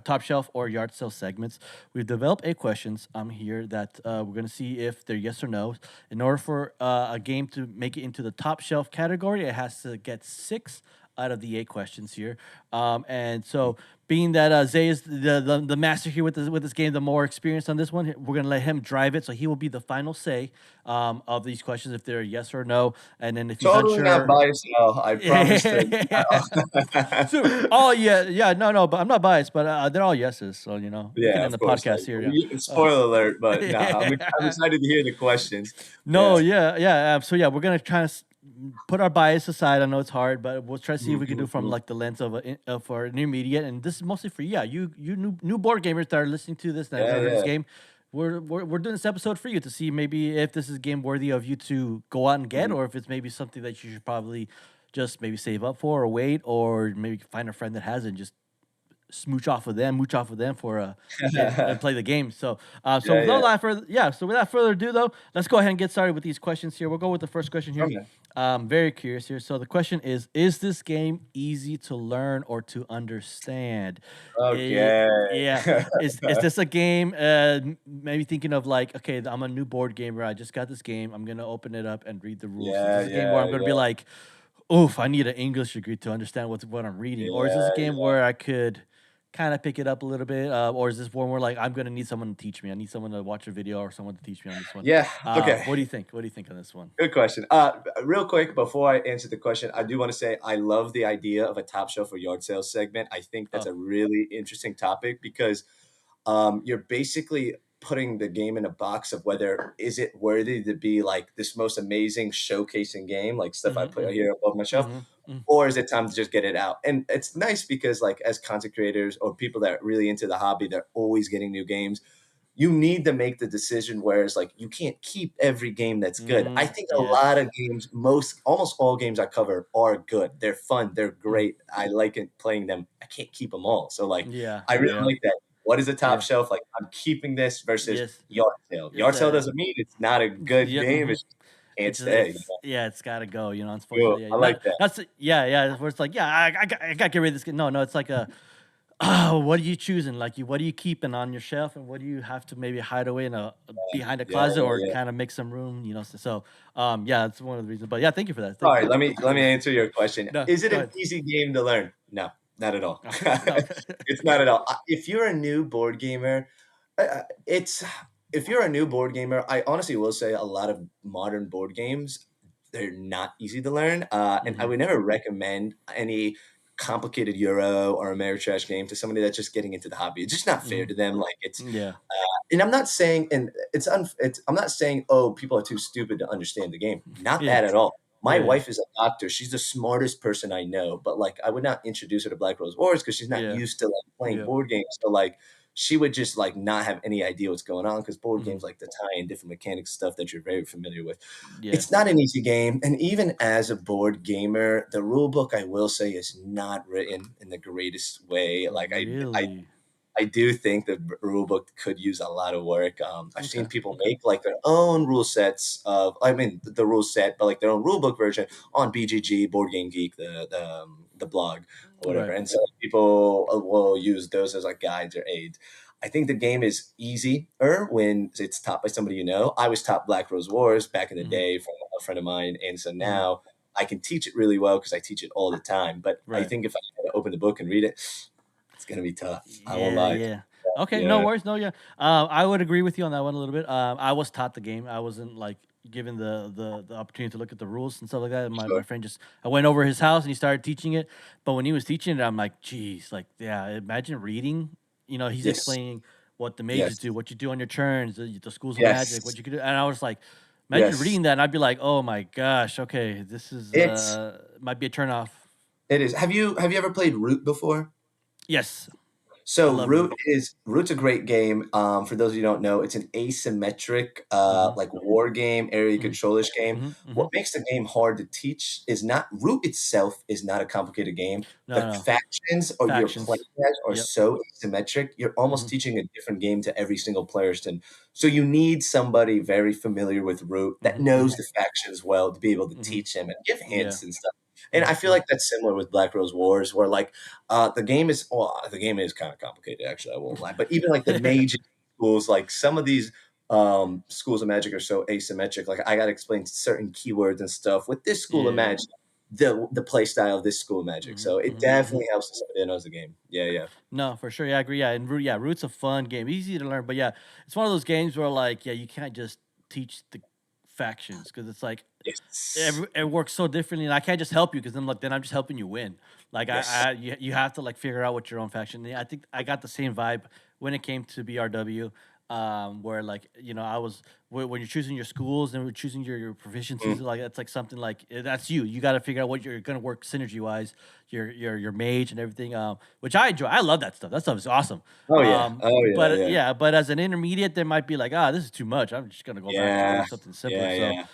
top shelf or yard sale segments. We've developed 8 questions here that we're gonna see if they're yes or no. In order for a game to make it into the top shelf category, it has to get 6 out of the 8 questions here. And so, being that Zay is the master here with this game, the more experience on this one, we're gonna let him drive it. So he will be the final say of these questions if they're yes or no. And then if he's totally not unsure, biased at all. I promise to. so oh yeah, yeah, no, but I'm not biased, but they're all yeses. So we can Yeah, end of the course. podcast here. Yeah. Spoiler alert, but nah, I'm excited to hear the questions. No, Yeah. yeah, yeah. So yeah, we're gonna try to put our bias aside. I know it's hard, but we'll try to see if we can do from Mhm. like the lens for an intermediate. And this is mostly for you new board gamers that are listening to this that have Yeah, never heard this yeah. game. We're doing this episode for you to see maybe if this is a game worthy of you to go out and get, Mhm. or if it's maybe something that you should probably just maybe save up for, or wait, or maybe find a friend that has it and just mooch off of them for and play the game. So Yeah, yeah. so without further ado though, let's go ahead and get started with these questions here. We'll go with the first question here. Okay. Very curious here. So the question is this game easy to learn or to understand? Okay. Yeah. Is this a game maybe thinking of like, okay, I'm a new board gamer. I just got this game. I'm gonna open it up and read the rules. Is Yeah, this a game where yeah, I'm gonna be yeah, like, oof, I need an English degree to understand what I'm reading? Or is this a yeah, game yeah. where I could kind of pick it up a little bit? Or is this one where like I'm gonna need someone to teach me? I need someone to watch a video or someone to teach me on this one. Yeah, What do okay. you think? What do you think on this one? Good question. Real quick before I answer the question, I do want to say I love the idea of a top shelf or yard sales segment. I think that's Oh, a really interesting topic because you're basically putting the game in a box of whether is it worthy to be like this most amazing showcasing game, like stuff I put mm-hmm, here above my shelf, mm-hmm, or is it time to just get it out? And it's nice because like as content creators or people that are really into the hobby, they're always getting new games. You need to make the decision whereas like you can't keep every game that's good. I mm, think a lot of yes. games, most almost all games I cover are good. They're fun, they're Mm, great. I like it playing them. I can't keep them all. So like yeah, I really yeah, like that. What is a top yeah. shelf? Like I'm keeping this versus Yes. yard sale. It's Yard sale doesn't mean it's not a good yeah. game. It's just can't stay. It's yeah, it's gotta go. Cool. Unfortunately, yeah. I like Not that. that's yeah, yeah. Where it's like, yeah, I got to get rid of this. No, no, it's like a oh, what are you choosing? Like, what are you keeping on your shelf, and what do you have to maybe hide away in a behind a Yeah, closet yeah, or yeah. kind of make some room? Yeah, that's one of the reasons. But yeah, thank you for that. All Thank you right, for that. let me answer your question. No, Is it go an ahead. easy game to learn? No, not at all. No, no. It's not at all. If you're a new board gamer, it's if you're a new board gamer, I honestly will say a lot of modern board games, they're not easy to learn. And I Hmm. would never recommend any complicated Euro or Ameritrash game to somebody that's just getting into the hobby. It's just not fair Hmm. to them. Like it's Yeah. and I'm not saying, and I'm not saying, oh, people are too stupid to understand the game. Not Yeah. that at all. My Yeah. wife is a doctor. She's the smartest person I know, but like I would not introduce her to Black Rose Wars because she's not Yeah. used to like playing Yeah. board games. So like she would just like not have any idea what's going on because board Hmm. games like the tie and different mechanics stuff that you're very familiar with. Yeah. It's not an easy game, and even as a board gamer, the rule book I will say is not written in the greatest way. Like Really. I do think the rule book could use a lot of work. I've seen Okay. people Okay. make like their own rule sets of, I mean, the rule set, but like their own rule book version on BGG, Board Game Geek, the blog or whatever. Right. And so people will use those as like guides or aids. I think the game is easier when it's taught by somebody you know. I was taught Black Rose Wars back in the Hmm. day from a friend of mine, and so Hmm. now I can teach it really well because I teach it all the time. But I Right. think if I had to open the book and read it, it's gonna be tough. I won't Yeah, lie. yeah. Okay, no Yeah, worries. No, yeah. I would agree with you on that one a little bit. I was taught the game. I wasn't like given the opportunity to look at the rules and stuff like that. My sure. friend just I went over his house and he started teaching it. But when he was teaching it, I'm like, geez, like yeah, imagine reading. He's Yes, explaining what the mages yes, do, what you do on your turns, the schools of magic, what yes, you could do. And I was like, imagine yes. reading that and I'd be like, oh my gosh, okay, this is It's might be a turn off. it is. Have you ever played Root before? Yes, I So love root. Root's a great game. For those of you who don't know, it's an asymmetric, Mm-hmm. like war game, area Mm-hmm. controlish game. Mm-hmm. Mm-hmm. What makes the game hard to teach is not Root itself is not a complicated game. No, The no. factions or you're playing Factions. as are Yep. so asymmetric. You're almost Mhm, teaching a different game to every single player's turn. So you need somebody very familiar with Root that mhm, knows mhm, the factions well to be able to mhm. teach him and give Yeah. hints and stuff. And I Mhm, feel mhm. like that's similar with Black Rose Wars, where like the game is kind of complicated, actually, I won't lie. But even like the major schools, like some of these schools of magic are so asymmetric. Like I got to explain certain keywords and stuff with this school of Yeah. magic, the play style of this school of magic. Mhm, So it mhm, mhm. definitely helps somebody that knows the game. Yeah, yeah. No, for sure. Yeah, I agree. Yeah, and Root, yeah, Root's a fun game, easy to learn. But yeah, it's one of those games where like, yeah, you can't just teach the factions because it's like Yes. it works so differently, and I can't just help you because then I'm just helping you win. Like Yes. you have to like figure out what your own faction. I think I got the same vibe when it came to BRW, where like I was when you're choosing your schools and we're choosing your proficiencies, Mm. like that's like something like that's you. You got to figure out what you're gonna work synergy wise, your mage and everything. Which I enjoy. I love that stuff. That stuff is awesome. Oh yeah. Oh yeah. But Yeah. yeah, but as an intermediate, there might be like, this is too much. I'm just gonna go back to doing Yeah. something simpler. Yeah. So Yeah.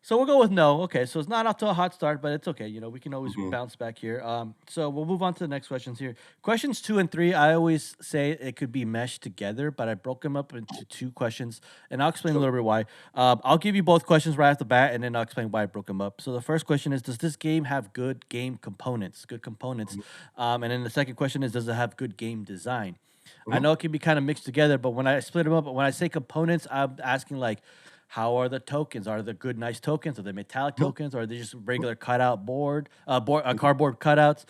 So we'll go with no. Okay, so it's not off to a hot start, but it's okay. You know, we can always Mhm. bounce back here. So we'll move on to the next questions here. Questions 2 and 3, I always say it could be meshed together, but I broke them up into two questions, and I'll explain a Sure. little bit why. I'll give you both questions right off the bat, and then I'll explain why I broke them up. So the first question is, does this game have good game components? Good components. Mhm. And then the second question is, does it have good game design? I Mhm. know it can be kind of mixed together, but when I split them up, when I say components, I'm asking like, how are the tokens? Are they good, nice tokens? Are they metallic Mhm. tokens? Or are they just Mhm. regular cutout Mhm. cardboard cutouts?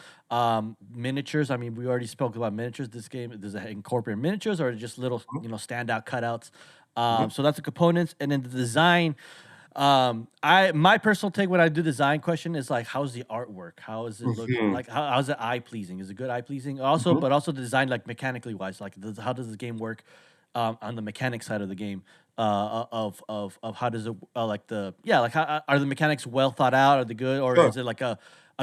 Miniatures. I mean, we already spoke about miniatures. This game does it incorporate miniatures or just little, Mhm. standout cutouts? Mhm. So that's the components, and then the design. I my personal take when I do design question is like, how's the artwork? How does it look? Mhm. Like, how's it eye pleasing? Is it good eye pleasing? Also, Mhm. but also the design like mechanically wise, like how does the game work on the mechanic side of the game? Of how does it like the yeah like how are the mechanics well thought out? Are they good, or Sure. is it like a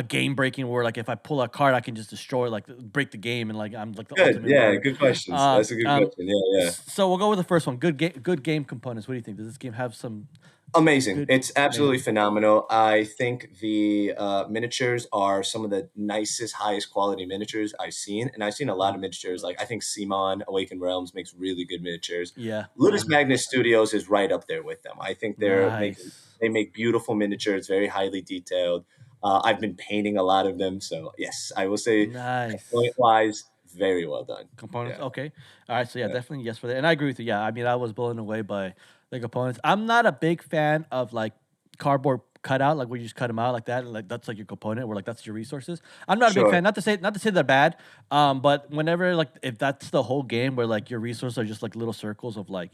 game breaking where like if I pull a card I can just destroy like break the game and like I'm like the Good. ultimate Yeah, winner? good questions. Um, That's a good um, question. Yeah, yeah. so we'll go with the first one. Good game components. What do you think? Does this game have some Amazing. good? It's absolutely Amazing. phenomenal. I think the miniatures are some of the nicest, highest quality miniatures I've seen. And I've seen a lot of Mhm. miniatures. Like, I think Simon Awakened Realms makes really good miniatures. Yeah. Ludus Mhm. Magnus Studios is right up there with them. I think Nice. they make beautiful miniatures, very highly detailed. I've been painting a lot of them. So, yes, I will say Nice. component wise, very well done. Components. Yeah. Okay. All right. So yeah, Yeah. definitely yes for that. And I agree with you. Yeah. I mean, I was blown away by the components. I'm not a big fan of like cardboard cutout, like where you just cut them out like that. Like that's like your component, where like that's your resources. I'm not a big Sure. fan. Not to say they're bad. But whenever like if that's the whole game where like your resources are just like little circles of like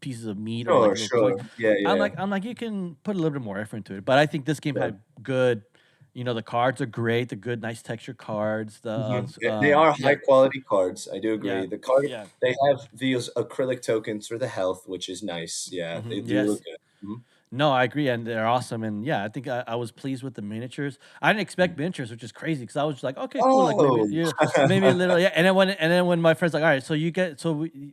pieces of meat or like Sure. little coins, Sure. Yeah. Yeah. I'm like you can put a little bit more effort into it. But I think this game Sure. had good. The cards are great. The good, nice texture cards. The Mhm. They are yeah, high quality cards, I do yeah, agree. The card yeah. they have these acrylic tokens for the health, which is nice. Yeah, they do look Yes. good. Mhm. No, I agree, and they're awesome. And yeah, I think I was pleased with the miniatures. I didn't expect Mm. miniatures, which is crazy because I was just like, okay, cool, like maybe Oh! maybe a little, yeah. And then when my friends like, all right, so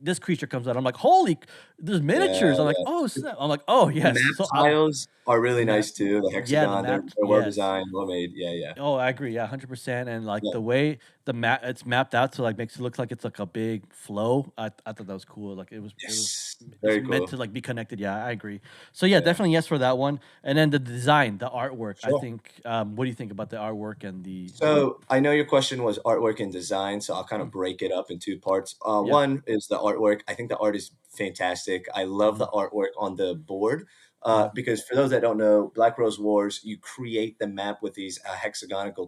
this creature comes out, I'm like, holy, there's Yeah, miniatures. I'm like, yeah. oh snap. I'm like, oh The yes. map So tiles are the really map, nice too, the yeah, the hexagon, map, they're well yes. designed, well made. Yeah, yeah. Oh, I agree. Yeah, 100%. And like Yeah. the way the map it's mapped out to like makes it look like it's like a big flow. I thought that was cool. Like Yes. it's Very meant cool. to like be connected. Yeah, I agree. So yeah, Yeah. definitely yes for that one. And then the design, the artwork. I Sure. think. What do you think about the artwork and the? So I know your question was artwork and design, so I'll kind of Mm, break it up in two parts. yeah. One is the artwork. I think the art is fantastic. I love Mm-hmm, the artwork on the board mm-hmm, because for those that don't know, Black Rose Wars, you create the map with these hexagonal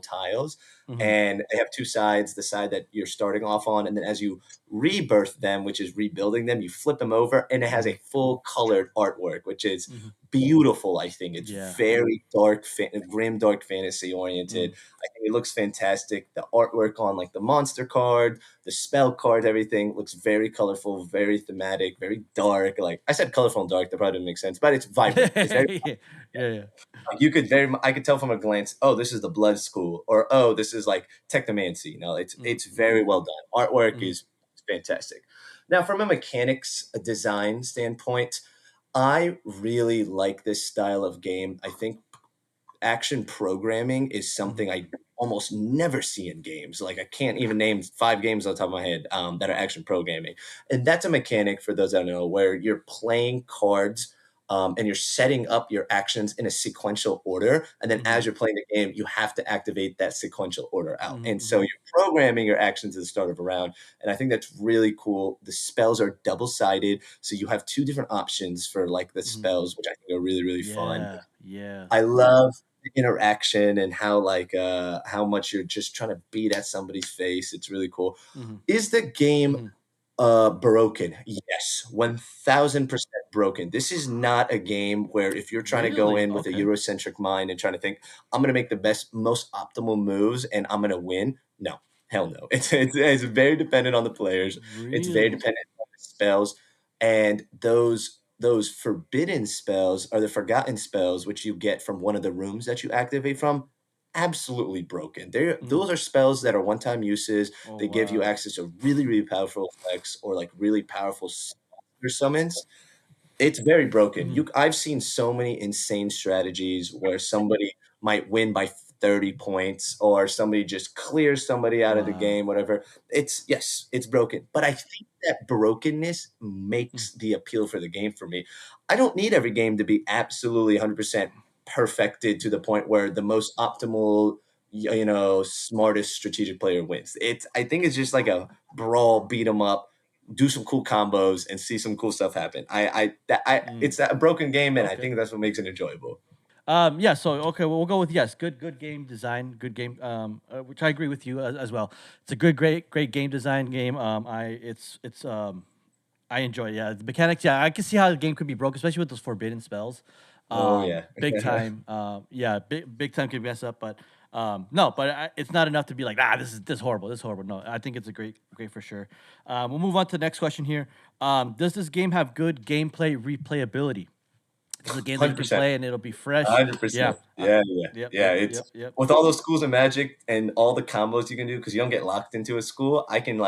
tiles, mm-hmm, and they have two sides. The side that you're starting off on, and then as you rebirth them, which is rebuilding them, you flip them over, and it has mm-hmm, a full colored artwork, which is mm-hmm. beautiful. I think it's Yeah. very dark, grim, dark fantasy Mm, oriented. I think it looks fantastic. The artwork on like the monster card, the spell card, everything looks very colorful, very thematic, very dark. Like I said, colorful and dark. That probably didn't make sense, but it's vibrant. It's very yeah. Yeah. like you could I could tell from a glance. Oh, this is the Blood School, or oh, this is like technomancy. Mm-hmm, It's very well done. Artwork mm-hmm, is fantastic. Now, from a mechanics, a design standpoint, I really like this style of game. I think action programming is mm-hmm, something I almost never see in games. Like I can't even name 5 games on the top of my head that are action programming, and that's a mechanic for those that don't know where you're playing cards. And you're setting up your actions in a sequential order. And then mm-hmm, as you're playing the game, you have to activate that sequential order out. And so mm-hmm, you're programming your actions at the start of a round. And I think that's really cool. The spells are double sided. So you have two different options for like the mm-hmm. spells, which I think are really, really fun. Yeah. Yeah. I love the interaction and how like how much you're just trying to beat at somebody's face. It's really cool. Mm-hmm, Is the game mm-hmm. broken? Yes, 1000% broken. This is not a game where if you're trying to go Really? in with a Okay. Eurocentric mind and trying to think, I'm going to make the best, most optimal moves and I'm going to win. No, hell no. It's very dependent on the players. It's very Really? dependent on the spells, and those forbidden spells are the forgotten spells which you get from one of the rooms that you activate from. Absolutely broken. Mm. Those are spells that are one-time uses. Oh, They give you wow. access to really, really powerful effects or like really powerful summons. It's very broken. Mhm. I've seen so many insane strategies where somebody might win by 30 points or somebody just clears somebody out of the Wow. game, whatever. It's yes, it's broken. But I think that brokenness Mm, makes the appeal for the game for me. I don't need every game to be absolutely 100% perfected to the point where the most optimal smartest strategic player wins. I think it's just like a brawl, beat 'em up, do some cool combos and see some cool stuff happen. mm. It's a broken game, and I Okay. think that's what makes it enjoyable. Yeah. So okay, well, we'll go with yes. Good game design. Good game. Which I agree with you as well. It's a great game design game. I enjoy it. Yeah, the mechanics. Yeah, I can see how the game could be broke, especially with those forbidden spells. Oh yeah, Big time. Yeah, big time could mess up. But no, but it's not enough to be like, this is horrible. This is horrible. No, I think it's a great for sure. We'll move on to the next question here. Does this game have good gameplay replayability? This is a game that you hundred can percent. play and it'll be fresh. Yeah. 100%. Yeah, yeah, Yep. yeah. Yep. It's Yep. Yep. with all those schools of magic and all the combos you can do because you don't get locked into a school. I can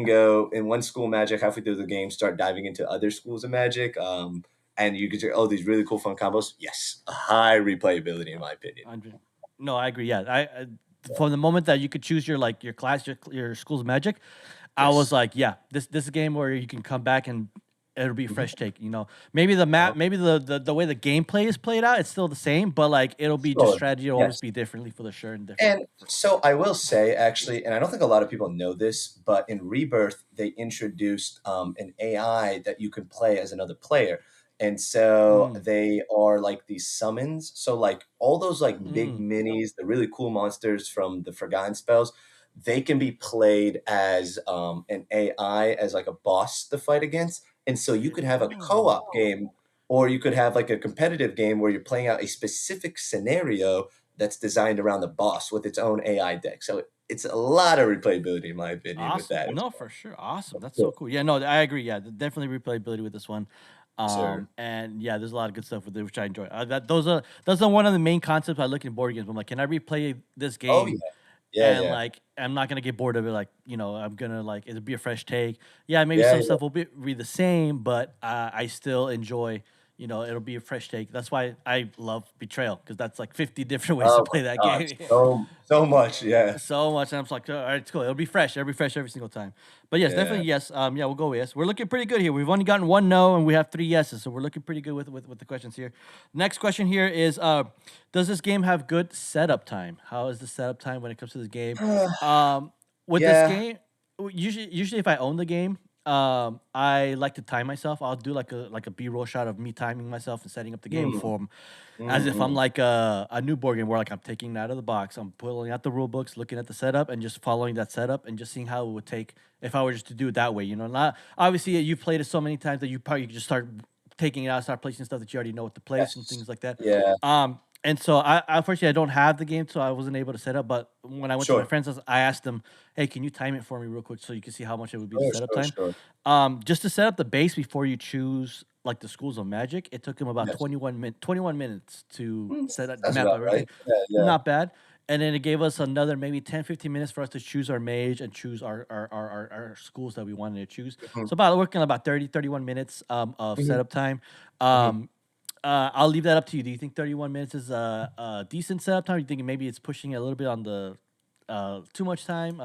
go in one school of magic halfway through the game, start diving into other schools of magic. And you can say, oh, these really cool fun combos. Yes, a high replayability in my opinion. 100. No, I agree. Yeah, from the moment that you could choose your like your class, your school's magic, I was Yes. like, yeah, this is a game where you can come back and it'll be a Mhm. fresh take. Maybe the Uh-huh. map, maybe the way the gameplay is played out, it's still the same, but like it'll be just Sure. strategy. It'll always Yes. be differently for the sure and different. And so I will say, actually, and I don't think a lot of people know this, but in Rebirth, they introduced an AI that you can play as another player. And so Mm, they are like these summons. So like all those like big mm, minis, the really cool monsters from the Forgotten spells, they can be played as an AI as like a boss to fight against. And so you could have a oh, co-op game, or you could have like a competitive game where you're playing out a specific scenario that's designed around the boss with its own AI deck. So it's a lot of replayability, in my opinion, with awesome. that as No, well. for sure, awesome. That's so Cool. cool. Yeah, no, I agree. Yeah, definitely replayability with this one. Yes, sir. And yeah, there's a lot of good stuff with it, which I enjoy. Those are one of the main concepts I look in board games. I'm like, can I replay this Oh, game yeah. Yeah, and yeah. like I'm not gonna get bored of it. Like I'm gonna like it'll be a fresh take. Yeah, maybe Yeah, some yeah. stuff will be the same, but I still enjoy. It'll be a fresh take. That's why I love Betrayal because that's like 50 different ways to Oh play that my gosh. game. So much. Yeah. So much, and I'm just like, all right, it's cool. It'll be fresh. It'll be fresh every single time. But yes, Yeah. definitely yes. Yeah, we'll go with yes. We're looking pretty good here. We've only gotten one no, and we have three yeses, so we're looking pretty good with the questions here. Next question here is, does this game have good setup time? How is the setup time when it comes to this game? Um, with this Yeah. game, usually if I own the game, I like to time myself. I'll do like a B-roll shot of me timing myself and setting up the game Mm, for as if I'm mm. like a new board game where like I'm taking it out of the box, I'm pulling out the rule books, looking at the setup, and just following that setup and just seeing how it would take if I were just to do it that way. Not obviously you've played it so many times that you probably just start taking it out, start placing stuff that you already know what to place and Yes. things like that. Yeah. And so I unfortunately I don't have the game, so I wasn't able to set up. But when I went to my Sure. friend's house, I asked them, "Hey, can you time it for me real quick so you can see how much it would be to Sure, set up sure, time?" sure. Just to set up the base before you choose like the schools of magic, it took him about Yes. 21 minutes to set up, That's map about out right. everything. Yeah, yeah. Not bad. And then it gave us another maybe 10, 15 minutes for us to choose our mage and choose our schools that we wanted to choose. Mhm, So about working about 30, 31 minutes of mhm, setup time. mhm. Um, I'll leave that up to you. Do you think 31 minutes is a decent setup time? Or do you think maybe it's pushing it a little bit on the too much time?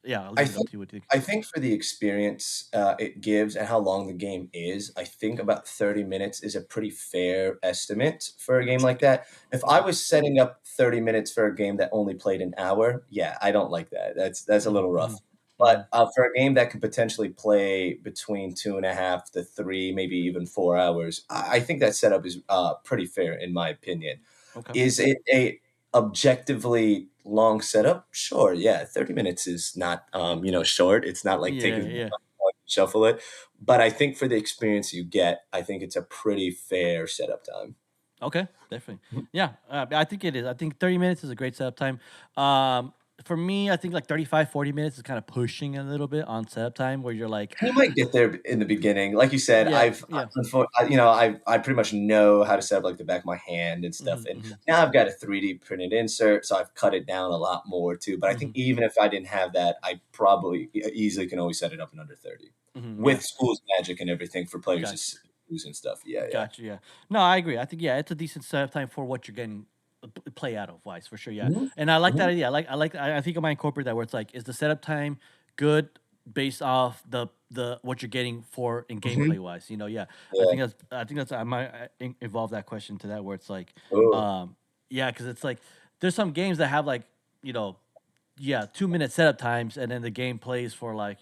Yeah, I'll I leave it up think to you. What do you think? I think for the experience it gives and how long the game is, I think about 30 minutes is a pretty fair estimate for a game like that. If I Okay. was setting up 30 minutes for a game that only played an hour, yeah, I don't like that. That's a Mm-hmm, little rough. mm-hmm, mm-hmm. But for a game that could potentially play between 2.5 to 3, maybe even 4 hours, I think that setup is pretty fair in my opinion. Okay. Is it a objectively long setup? Sure, yeah, 30 minutes is not, short. It's not like Yeah, taking yeah. shuffle it, but I think for the experience you get, I think it's a pretty fair setup time. Okay, definitely. Mhm. Yeah, I think it is. I think 30 minutes is a great setup time. For me, I think like 35, 40 minutes is kind of pushing a little bit on setup time where you're like, And you might get there in the beginning. Like you said, yeah, yeah. I pretty much know how to set up like the back of my hand and stuff. Hmm, And hmm, now I've got a 3D printed insert, so I've cut it down a lot more too. But I think hmm, even if I didn't have that, I probably easily can always set it up in under 30 hmm, yeah, with School's Magic and everything for players to gotcha. see. reviews and stuff. Yeah, yeah. Gotcha. Yeah. No, I agree. I think yeah, it's a decent setup time for what you're getting play out of wise for sure. Yeah, Mhm, and I like that mhm. idea. I think I might incorporate that where it's like, is the setup time good based off the what you're getting for in Mhm. gameplay wise? You know, yeah. Yeah. I think that's I might involve that question to that where it's like, Oh, um, yeah, because it's like there's some games that have like you know yeah, 2 minute setup times, and then the game plays for like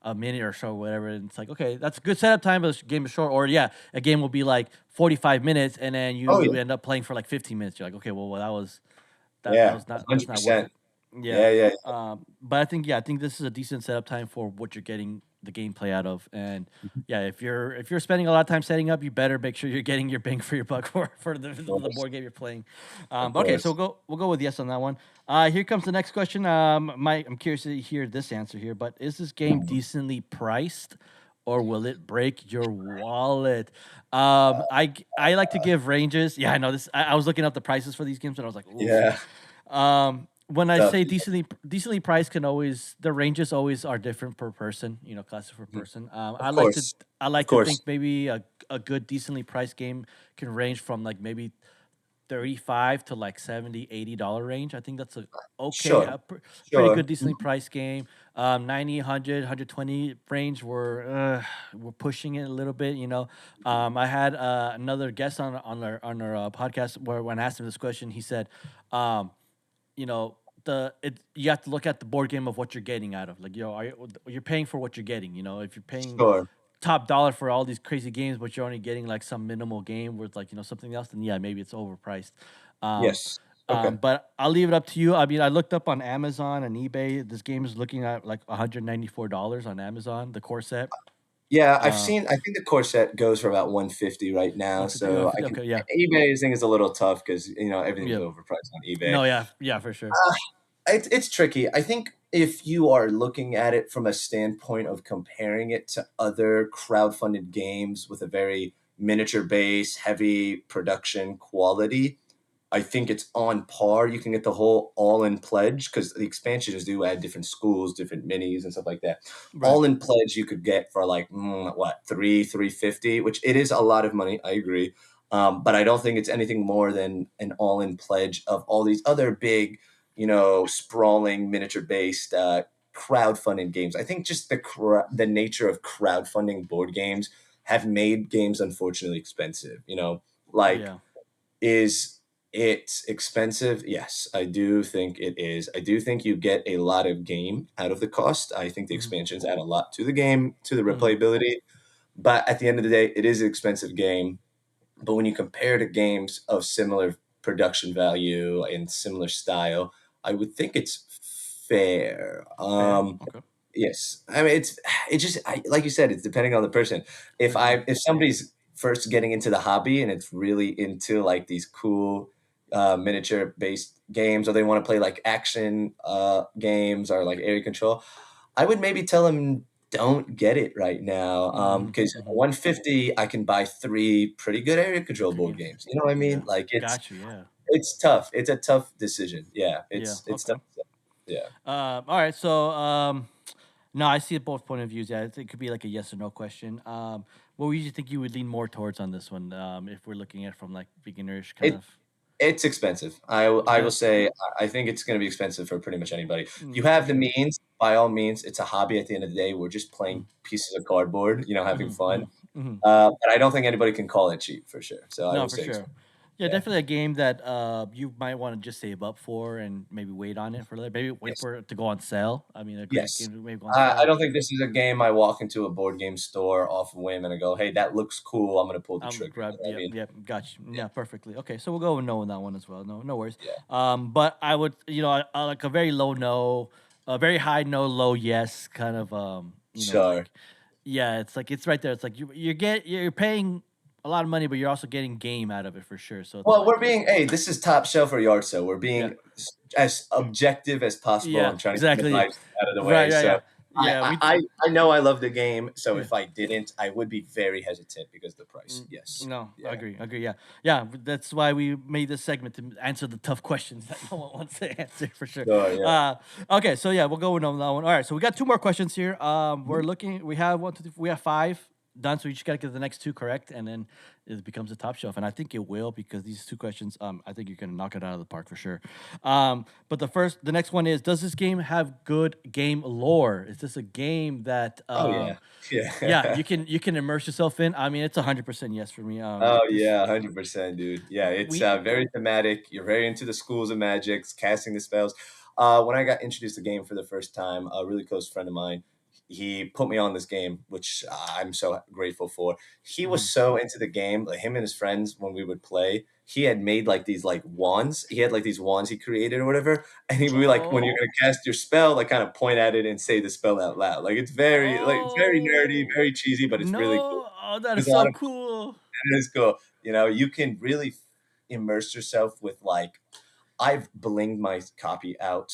a minute or so, whatever. And it's like, okay, that's a good setup time, but the game is short. Or yeah, a game will be like 45 minutes, and then oh you yeah, end up playing for like 15 minutes. You're like, okay, well that yeah, was not that's not worth 100%. it. Yeah. Yeah, yeah, But I think I think this is a decent setup time for what you're getting the gameplay out of. And yeah, if you're spending a lot of time setting up, you better make sure you're getting your bang for your buck for of the course, board game you're playing. of Okay, so course. we'll go with yes on that one. Here comes the next question. I'm curious to hear this answer here, but is this game Mhm. decently priced? Or will it break your wallet? I like to give ranges. Yeah, I know this. I was looking up the prices for these games, and I was like, oof. Yeah, When I tough. say decently priced, can always the ranges always are different per person. You know, classic per Mhm. person. Of course, I of like to course. think maybe a good decently priced game can range from like maybe 35 to like 70 $80 range. I think that's a okay Sure, pretty sure. good decently priced game. 90 range we're pushing it a little bit, you know. I had another guest on our podcast where when I asked him this question, he said um you know you have to look at the board game of what you're getting out of, like, you're paying for what you're getting, you know. If you're paying Sure. top dollar for all these crazy games, but you're only getting like some minimal game with like something else, then yeah, maybe it's overpriced. Um, Yes. Okay. but I'll leave it up to you. I mean, I looked up on Amazon and eBay. This game is looking at like $194 on Amazon, the core set. Yeah, I've Uh, seen I think the corset goes for about 150 right now, 150, so I 150. can Okay, yeah, eBay thing is a little tough because everything's yeah. overpriced on eBay. No, yeah, yeah, for sure. It's tricky. I think if you are looking at it from a standpoint of comparing it to other crowdfunded games with a very miniature base, heavy production quality, I think it's on par. You can get the whole all-in pledge because the expansions do add different schools, different minis, and stuff like that. Right, All-in pledge you could get for like what 350, which it is a lot of money. I agree, but I don't think it's anything more than an all-in pledge of all these other big, sprawling miniature-based crowdfunding games. I think just the nature of crowdfunding board games have made games unfortunately expensive. Like yeah. is it expensive? Yes, I do think it is. I do think you get a lot of game out of the cost. I think the Hmm. expansions add a lot to the game, to the Hmm. replayability. But at the end of the day, it is an expensive game. But when you compare to games of similar production value and similar style, I would think it's fair. Fair. Okay, Yes, I mean like you said, it's depending on the person. for sure. If somebody's first getting into the hobby and it's really into like these cool miniature based games, or they want to play like action games or like area control, I would maybe tell them don't get it right now Hmm. because Hmm. 150 I can buy three pretty good area control board games. You know what I Yeah, mean? Like got you. Yeah, it's tough. It's a tough decision. Yeah, yeah. it's Okay. tough. Yeah. All right. So, no, I see it both point of views. Yeah, it could be like a yes or no question. What would you think you would lean more towards on this one? If we're looking at it from like beginnerish kind It of. It's expensive. I will Okay. say I think it's gonna be expensive for pretty much anybody. You For have the sure. means, by all means, it's a hobby at the end of the day. We're just Mm-hmm. playing pieces of cardboard, having Mm-hmm. fun. Hmm. But I don't think anybody can call it cheap for sure. So I No, will for say sure. expensive. Yeah, Yeah. definitely a game that you might want to just save up for and maybe wait on it for a little. Maybe wait Yes. for it to go on sale. I mean, a great Yes. game to maybe go on I sale. don't think this is a game I walk into a board game store off a whim and I go, "Hey, that looks cool. I'm gonna pull the I'm trigger." You grab. know what I Yep, mean? yep. Got you. Yeah. Yeah, perfectly. Okay, so we'll go with no on that one as well. No, no worries. Yeah. But I would, I like a very low no, a very high no, low yes kind of. Sure. Like, yeah, it's like it's right there. It's like you're paying a lot of money, but you're also getting game out of it for sure. So it's Well, like, hey, this is top shelf or yard sale. We're yeah, being as objective as possible yeah, and trying to get the exactly. vibes out of the way. Right, yeah, So yeah, yeah. I know I love the game. So Yeah. if I didn't, I would be very hesitant because of the price. Mm, Yes. no, Yeah. I agree. I agree. Yeah, yeah. That's why we made this segment to answer the tough questions that no one wants to answer for sure. Sure. Yeah. Okay, so yeah, we'll go with on that one. All right, so we got two more questions here. We're Mhm. looking. We have one, two, three, we have five. done. So you just got to get the next two correct, and then it becomes a top shelf. And I think it will because these two questions, I think you're gonna knock it out of the park for sure. But the next one is: does this game have good game lore? Is this a game that, Oh yeah, yeah, yeah. you can immerse yourself in? I mean, it's 100% yes for me. Oh This yeah, 100%, dude. Yeah, it's we very thematic. You're very into the schools of magics, casting the spells. When I got introduced to the game for the first time, a really close friend of mine, he put me on this game, which I'm so grateful for. He was Mhm. so into the game, like him and his friends when we would play. He had made like these like wands. He had like these wands he created or whatever, and he would be like, when you're Oh, gonna cast your spell, like kind of point at it and say the spell out loud. Like it's very nerdy, oh very cheesy, but it's really cool. no! Oh, that is There's a so lot of cool. it is cool. You know, you can really immerse yourself with like I've blinged my copy out,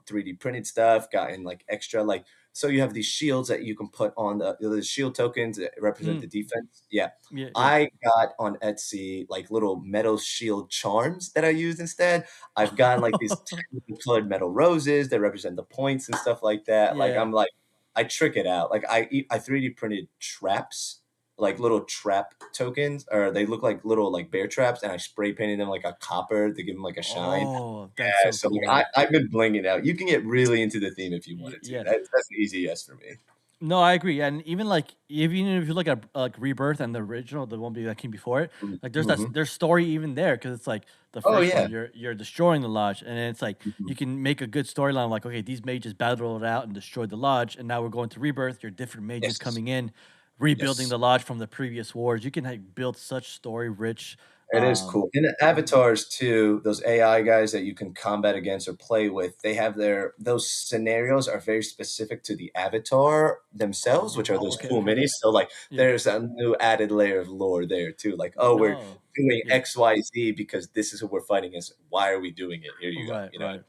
3D printed stuff, gotten like extra like so you have these shields that you can put on the shield tokens that represent Mm, the defense. Yeah. yeah, yeah. I got on Etsy like little metal shield charms that I used instead. I've gotten like these tiny colored metal roses that represent the points and stuff like that. Like Yeah. I'm like I trick it out. Like I 3D printed traps like little trap tokens, or they look like little like bear traps, and I spray painted them like a copper to give them like a shine. Oh, that's Yeah, so so like cool. I've been blinging out. You can get really into the theme if you wanted to. Yeah. That's an easy yes for me. No, I agree. And even like even if you look at like Rebirth and the original, the one that came before it, like Mhm. there's story even there because it's like the Oh first one yeah. you're destroying the lodge, and then it's like you Mhm. can make a good storyline like, okay, these mages battled it out and destroyed the lodge, and now we're going to Rebirth. You're different mages Yes. coming in, rebuilding Yes. the lodge from the previous wars. You can like build such story rich. It is cool. And the avatars too, those AI guys that you can combat against or play with, they have those scenarios are very specific to the avatar themselves, which are Oh, those okay, cool okay. minis. So like Yeah. there's a new added layer of lore there too. Like, oh, we're No. doing Yeah. XYZ because this is who we're fighting against. Why are we doing it? Here you go. Right, You know? right.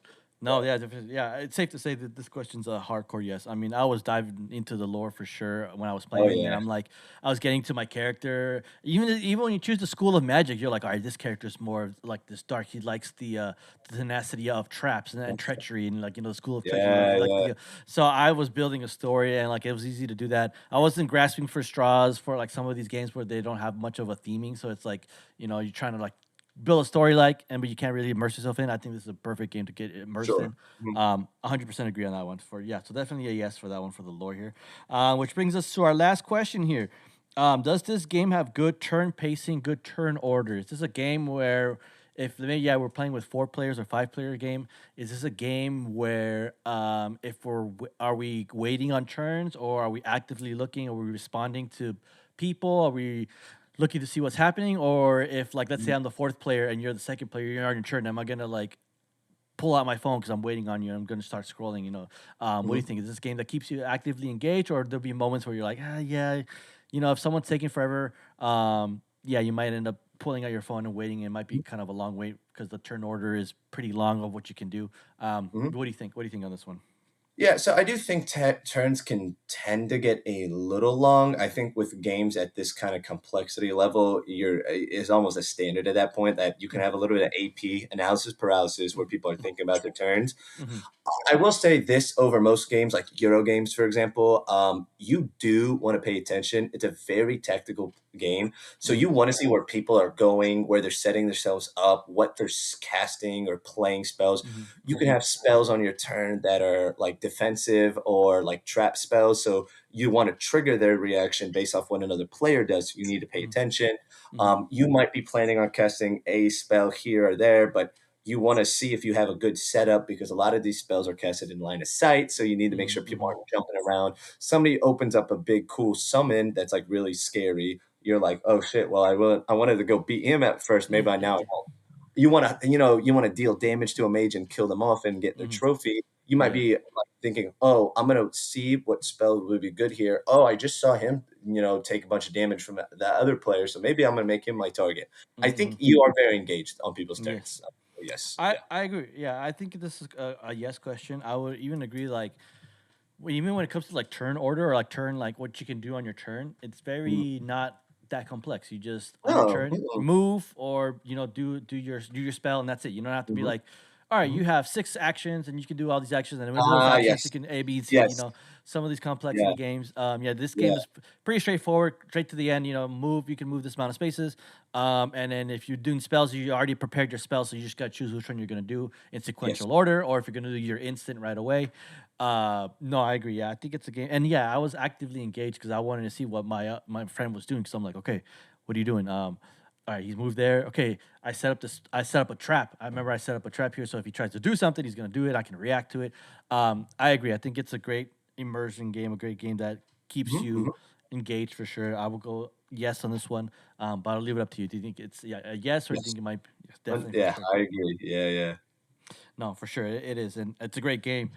No, yeah, definitely. Yeah, it's safe to say that this question's a hardcore yes. I mean, I was diving into the lore for sure when I was Oh playing, and yeah. I'm like, I was getting to my character. Even when you choose the school of magic, you're like, all right, this character's more of like this dark. He likes the tenacity of traps and treachery, and like the school of treachery. Yeah, Like yeah. the so I was building a story, and like it was easy to do that. I wasn't grasping for straws for like some of these games where they don't have much of a theming, so it's like you're trying to like build a story like, and but you can't really immerse yourself in. I think this is a perfect game to get immersed Sure. in. Mhm. 100% agree on that one. For yeah, so definitely a yes for that one for the lore here. Which brings us to our last question here. Does this game have good turn pacing, good turn order? Is this a game where if maybe yeah we're playing with 4 players or 5 player game? Is this a game where if are we waiting on turns, or are we actively looking? Are we responding to people? Are we looking to see what's happening? Or if like let's say Mhm. I'm the 4th player and you're the 2nd player, you're on your turn, am I gonna like pull out my phone because I'm waiting on you and I'm gonna start scrolling? What do you Mhm. think? Is this a game that keeps you actively engaged, or there'll be moments where you're like, yeah, if someone's taking forever, yeah, you might end up pulling out your phone and waiting. It might be kind of a long wait because the turn order is pretty long of what you can do. Mhm. What do you think? What do you think on this one? Yeah, so I do think turns can tend to get a little long. I think with games at this kind of complexity level, is almost a standard at that point that you can have a little bit of AP analysis paralysis where people are thinking about their turns. Mm-hmm. I will say this over most games, like Euro games, for example. You do want to pay attention. It's a very tactical game. So Mm-hmm. you want to see where people are going, where they're setting themselves up, what they're casting or playing spells. Mm-hmm. You can have spells on your turn that are like defensive or like trap spells. So you want to trigger their reaction based off what another player does. You need to pay attention. Mm-hmm. You might be planning on casting a spell here or there, but you want to see if you have a good setup because a lot of these spells are casted in line of sight. So you need to make sure people Mm-hmm. aren't jumping around. Somebody opens up a big, cool summon that's like really scary. You're like, oh shit. Well, I wanted to go beat him at first. Maybe I now I won't. You want to deal damage to a mage and kill them off and get their Mm-hmm. trophy. You might Yeah. be like thinking, oh, I'm gonna see what spell would be good here. Oh, I just saw him, take a bunch of damage from that other player, so maybe I'm gonna make him my target. I Mm-hmm. think you are very engaged on people's Yeah. turns. Yes, I yeah. I agree. Yeah, I think this is a yes question. I would even agree. Like, even when it comes to like turn order or like turn like what you can do on your turn, it's Mhm. very not that complex. You just on your No, turn move or do your spell, and that's it. You don't have to be mhm, like, all right, Mhm. you have 6 actions, and you can do all these actions, and with those Ah, actions, you yes, can A, B, and C. yes, Some of these complexity yeah, games. Yeah, this yeah, game is pretty straightforward, straight to the end. Move. You can move this amount of spaces. And then if you're doing spells, you already prepared your spells, so you just got to choose which one you're gonna do in yes. sequential order, or if you're gonna do your instant right away. No, I agree. Yeah, I think it's a game, and yeah, I was actively engaged because I wanted to see what my friend was doing. So I'm like, okay, what are you doing? All right, he's moved there. Okay, I set up this. I set up a trap. I remember I set up a trap here. So if he tries to do something, he's gonna do it. I can react to it. I agree. I think it's a great immersion game, a great game that keeps Mhm, you mhm. engaged for sure. I will go yes on this one, but I'll leave it up to you. Do you think it's a yes, or do you Yes. think it might? Yes, definitely for Yeah, sure. I agree. Yeah, yeah. No, for sure, it is, and it's a great game.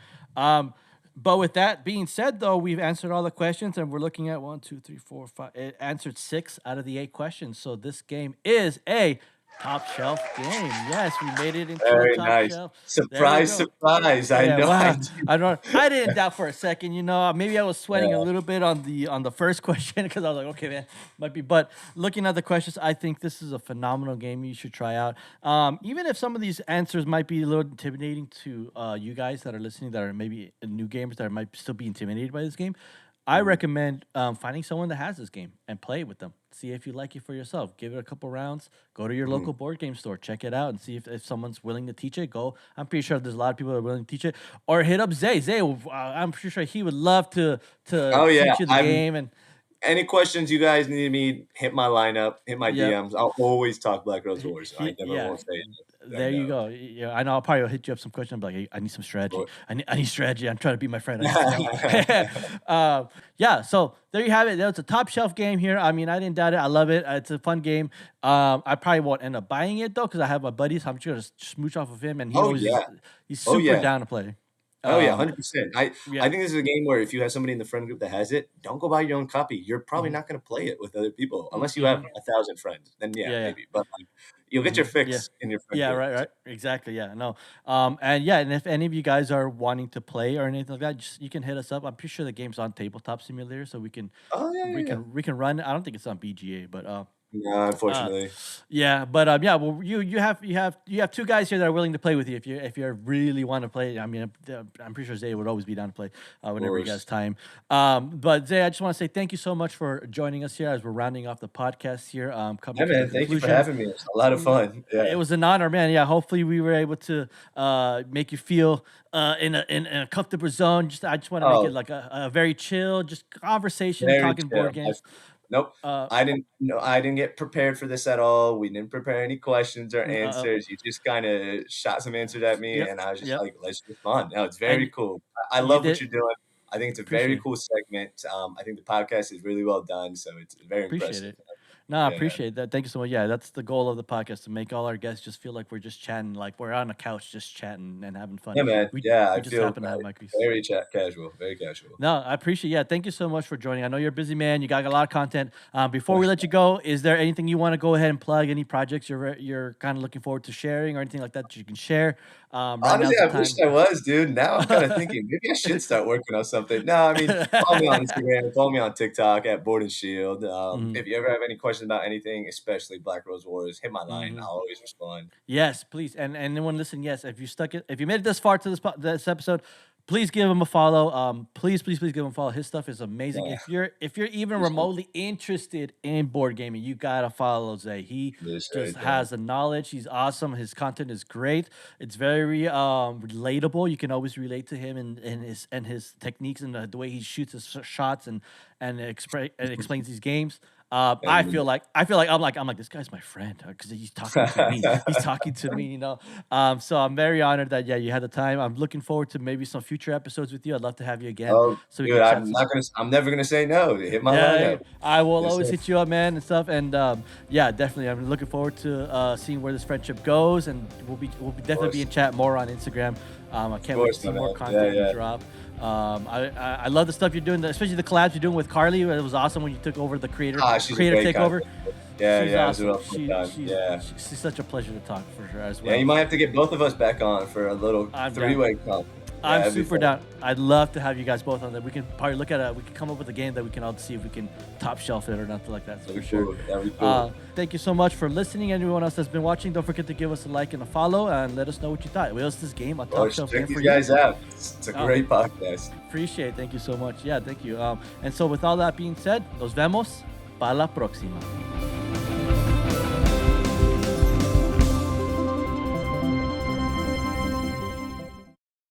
But with that being said, though, we've answered all the questions, and we're looking at one, two, three, four, five. It answered 6 out of the 8 questions. So this game is a top shelf game. Yes, we made it into a Very top nice. shelf. There you Surprise, go. surprise. I Yeah, know I wow. do. I don't. I didn't doubt for a second. Maybe I was sweating a Yeah. little bit on the first question because I was like, okay, man, might be. But looking at the questions, I think this is a phenomenal game. You should try out. Even if some of these answers might be a little intimidating to you guys that are listening, that are maybe new gamers that might still be intimidated by this game. I Mhm. recommend finding someone that has this game and play it with them. See if you like it for yourself. Give it a couple rounds. Go to your Mhm. local board game store, check it out, and see if someone's willing to teach it. Go. I'm pretty sure there's a lot of people that are willing to teach it. Or hit up Zay. Zay, I'm pretty sure he would love to Oh, yeah. teach you the I'm game. And Any questions you guys need me, hit my lineup, hit my yep, DMs. I'll always talk Black Rose Wars. I never Yeah, won't say no. I there you know. go. Yeah, I know. I'll probably hit you up some questions. I'm like, hey, I need some strategy. But I need strategy. I'm trying to be my friend. I need some help. Yeah. So there you have it. It's a top shelf game here. I mean, I didn't doubt it. I love it. It's a fun game. I probably won't end up buying it though because I have my buddy. So I'm just gonna smooch off of him, and Oh, yeah. he's Oh, super yeah. down to play. Oh, yeah, Um, 100%. I yeah. think this is a game where if you have somebody in the friend group that has it, don't go buy your own copy. You're probably Hmm. not gonna play it with other people unless you have Hmm. 1,000 friends. Then, yeah, Yeah. Yeah. maybe. But, like, you'll get your Mhm. Yeah. fix in your friend Yeah, group. right, right. Exactly. Yeah. No. And yeah, and if any of you guys are wanting to play or anything like that, just you can hit us up. I'm pretty sure the game's on Tabletop Simulator, so we can Oh, yeah, we yeah, yeah. can we can run. I don't think it's on BGA, but No, uh unfortunately. yeah, but yeah, well, you have 2 guys here that are willing to play with you if you really want to play. I mean, I'm pretty sure Zay would always be down to play Of whenever he has course. time. But Zay, I just want to say thank you so much for joining us here as we're rounding off the podcast here, coming Yeah, to the man, thank you for conclusion. having me. It's a lot of fun. It Yeah. was an honor, man. Yeah, hopefully we were able to make you feel in a comfortable zone. I just want to make it Oh, like a very chill, just conversation, very talking chill. board games. Nope. Uh, I didn't get prepared for this at all. We didn't prepare any questions or uh, answers. You just kinda shot some answers at me, yep, and I was just yep. like, "Let's just fun." No, it's very And cool. I you love what did you're doing. I think it's a very appreciate cool segment. I think the podcast is really well done, so it's very appreciate impressive. it. No, I Yeah. appreciate that. Thank you so much. Yeah, that's the goal of the podcast to make all our guests just feel like we're just chatting, like we're on a couch just chatting and having fun. Yeah, man. We Yeah, we I just feel, happen to have microphones. very casual, very casual. No, I appreciate. Yeah, thank you so much for joining. I know you're a busy man. You got a lot of content. Before we Ugh. let you go, is there anything you want to go ahead and plug? Any projects you're kind of looking forward to sharing, or anything like that you can share? Right Honestly, now's the I wish time. I was, dude. Now I'm kinda thinking maybe I should start working on something. No, I mean, follow me on Instagram, follow me on TikTok at boardandSheild. Mhm, If you ever have any questions about anything, especially Black Rose Wars, hit my line. mhm. I'll always respond. Yes, please, and anyone listen, yes, if you made it this far to this episode, please give him a follow. Please give him a follow. His stuff is amazing. Yeah, If you're even appreciate it. remotely interested in board gaming, you gotta follow Zay. He This just right there. has the knowledge. He's awesome. His content is great. It's very relatable. You can always relate to him and his techniques and the way he shoots his shots and explains these games. I And feel like I'm like this guy's my friend because he's talking to me. He's talking to me, So I'm very honored that you had the time. I'm looking forward to maybe some future episodes with you. I'd love to have you again oh, so we dude, can chat some. I'm never gonna say no. Hit my Yeah, lineup. I will Yes, always sir. hit you up, man, and stuff. And yeah, definitely, I'm looking forward to seeing where this friendship goes, and we'll definitely be in chat more on Instagram. I Of can't wait to course, see my more man. Yeah, content you yeah. drop. I love the stuff you're doing, especially the collabs you're doing with Carly. It was awesome when you took over the creator Ah, she's a creator great takeover. content. Yeah, She's yeah, it was a awesome. real fun time. Yeah. She's such a pleasure to talk for her as Yeah, you well. might have to get both of us back on for a little I'm down. three-way comp. I'm that'd be super fun. down. I'd love to have you guys both on there. We can probably look at we can come up with a game that we can all see if we can top shelf it or nothing like that. So That'd for be sure. cool. That'd be cool. Thank you so much for listening. Anyone else that's been watching, don't forget to give us a like and a follow and let us know what you thought. Was this game a Of top course, shelf check game these for you? guys out. It's a Oh. great podcast. Appreciate it. Thank you so much. Yeah, thank you. And so with all that being said, nos vemos para la próxima.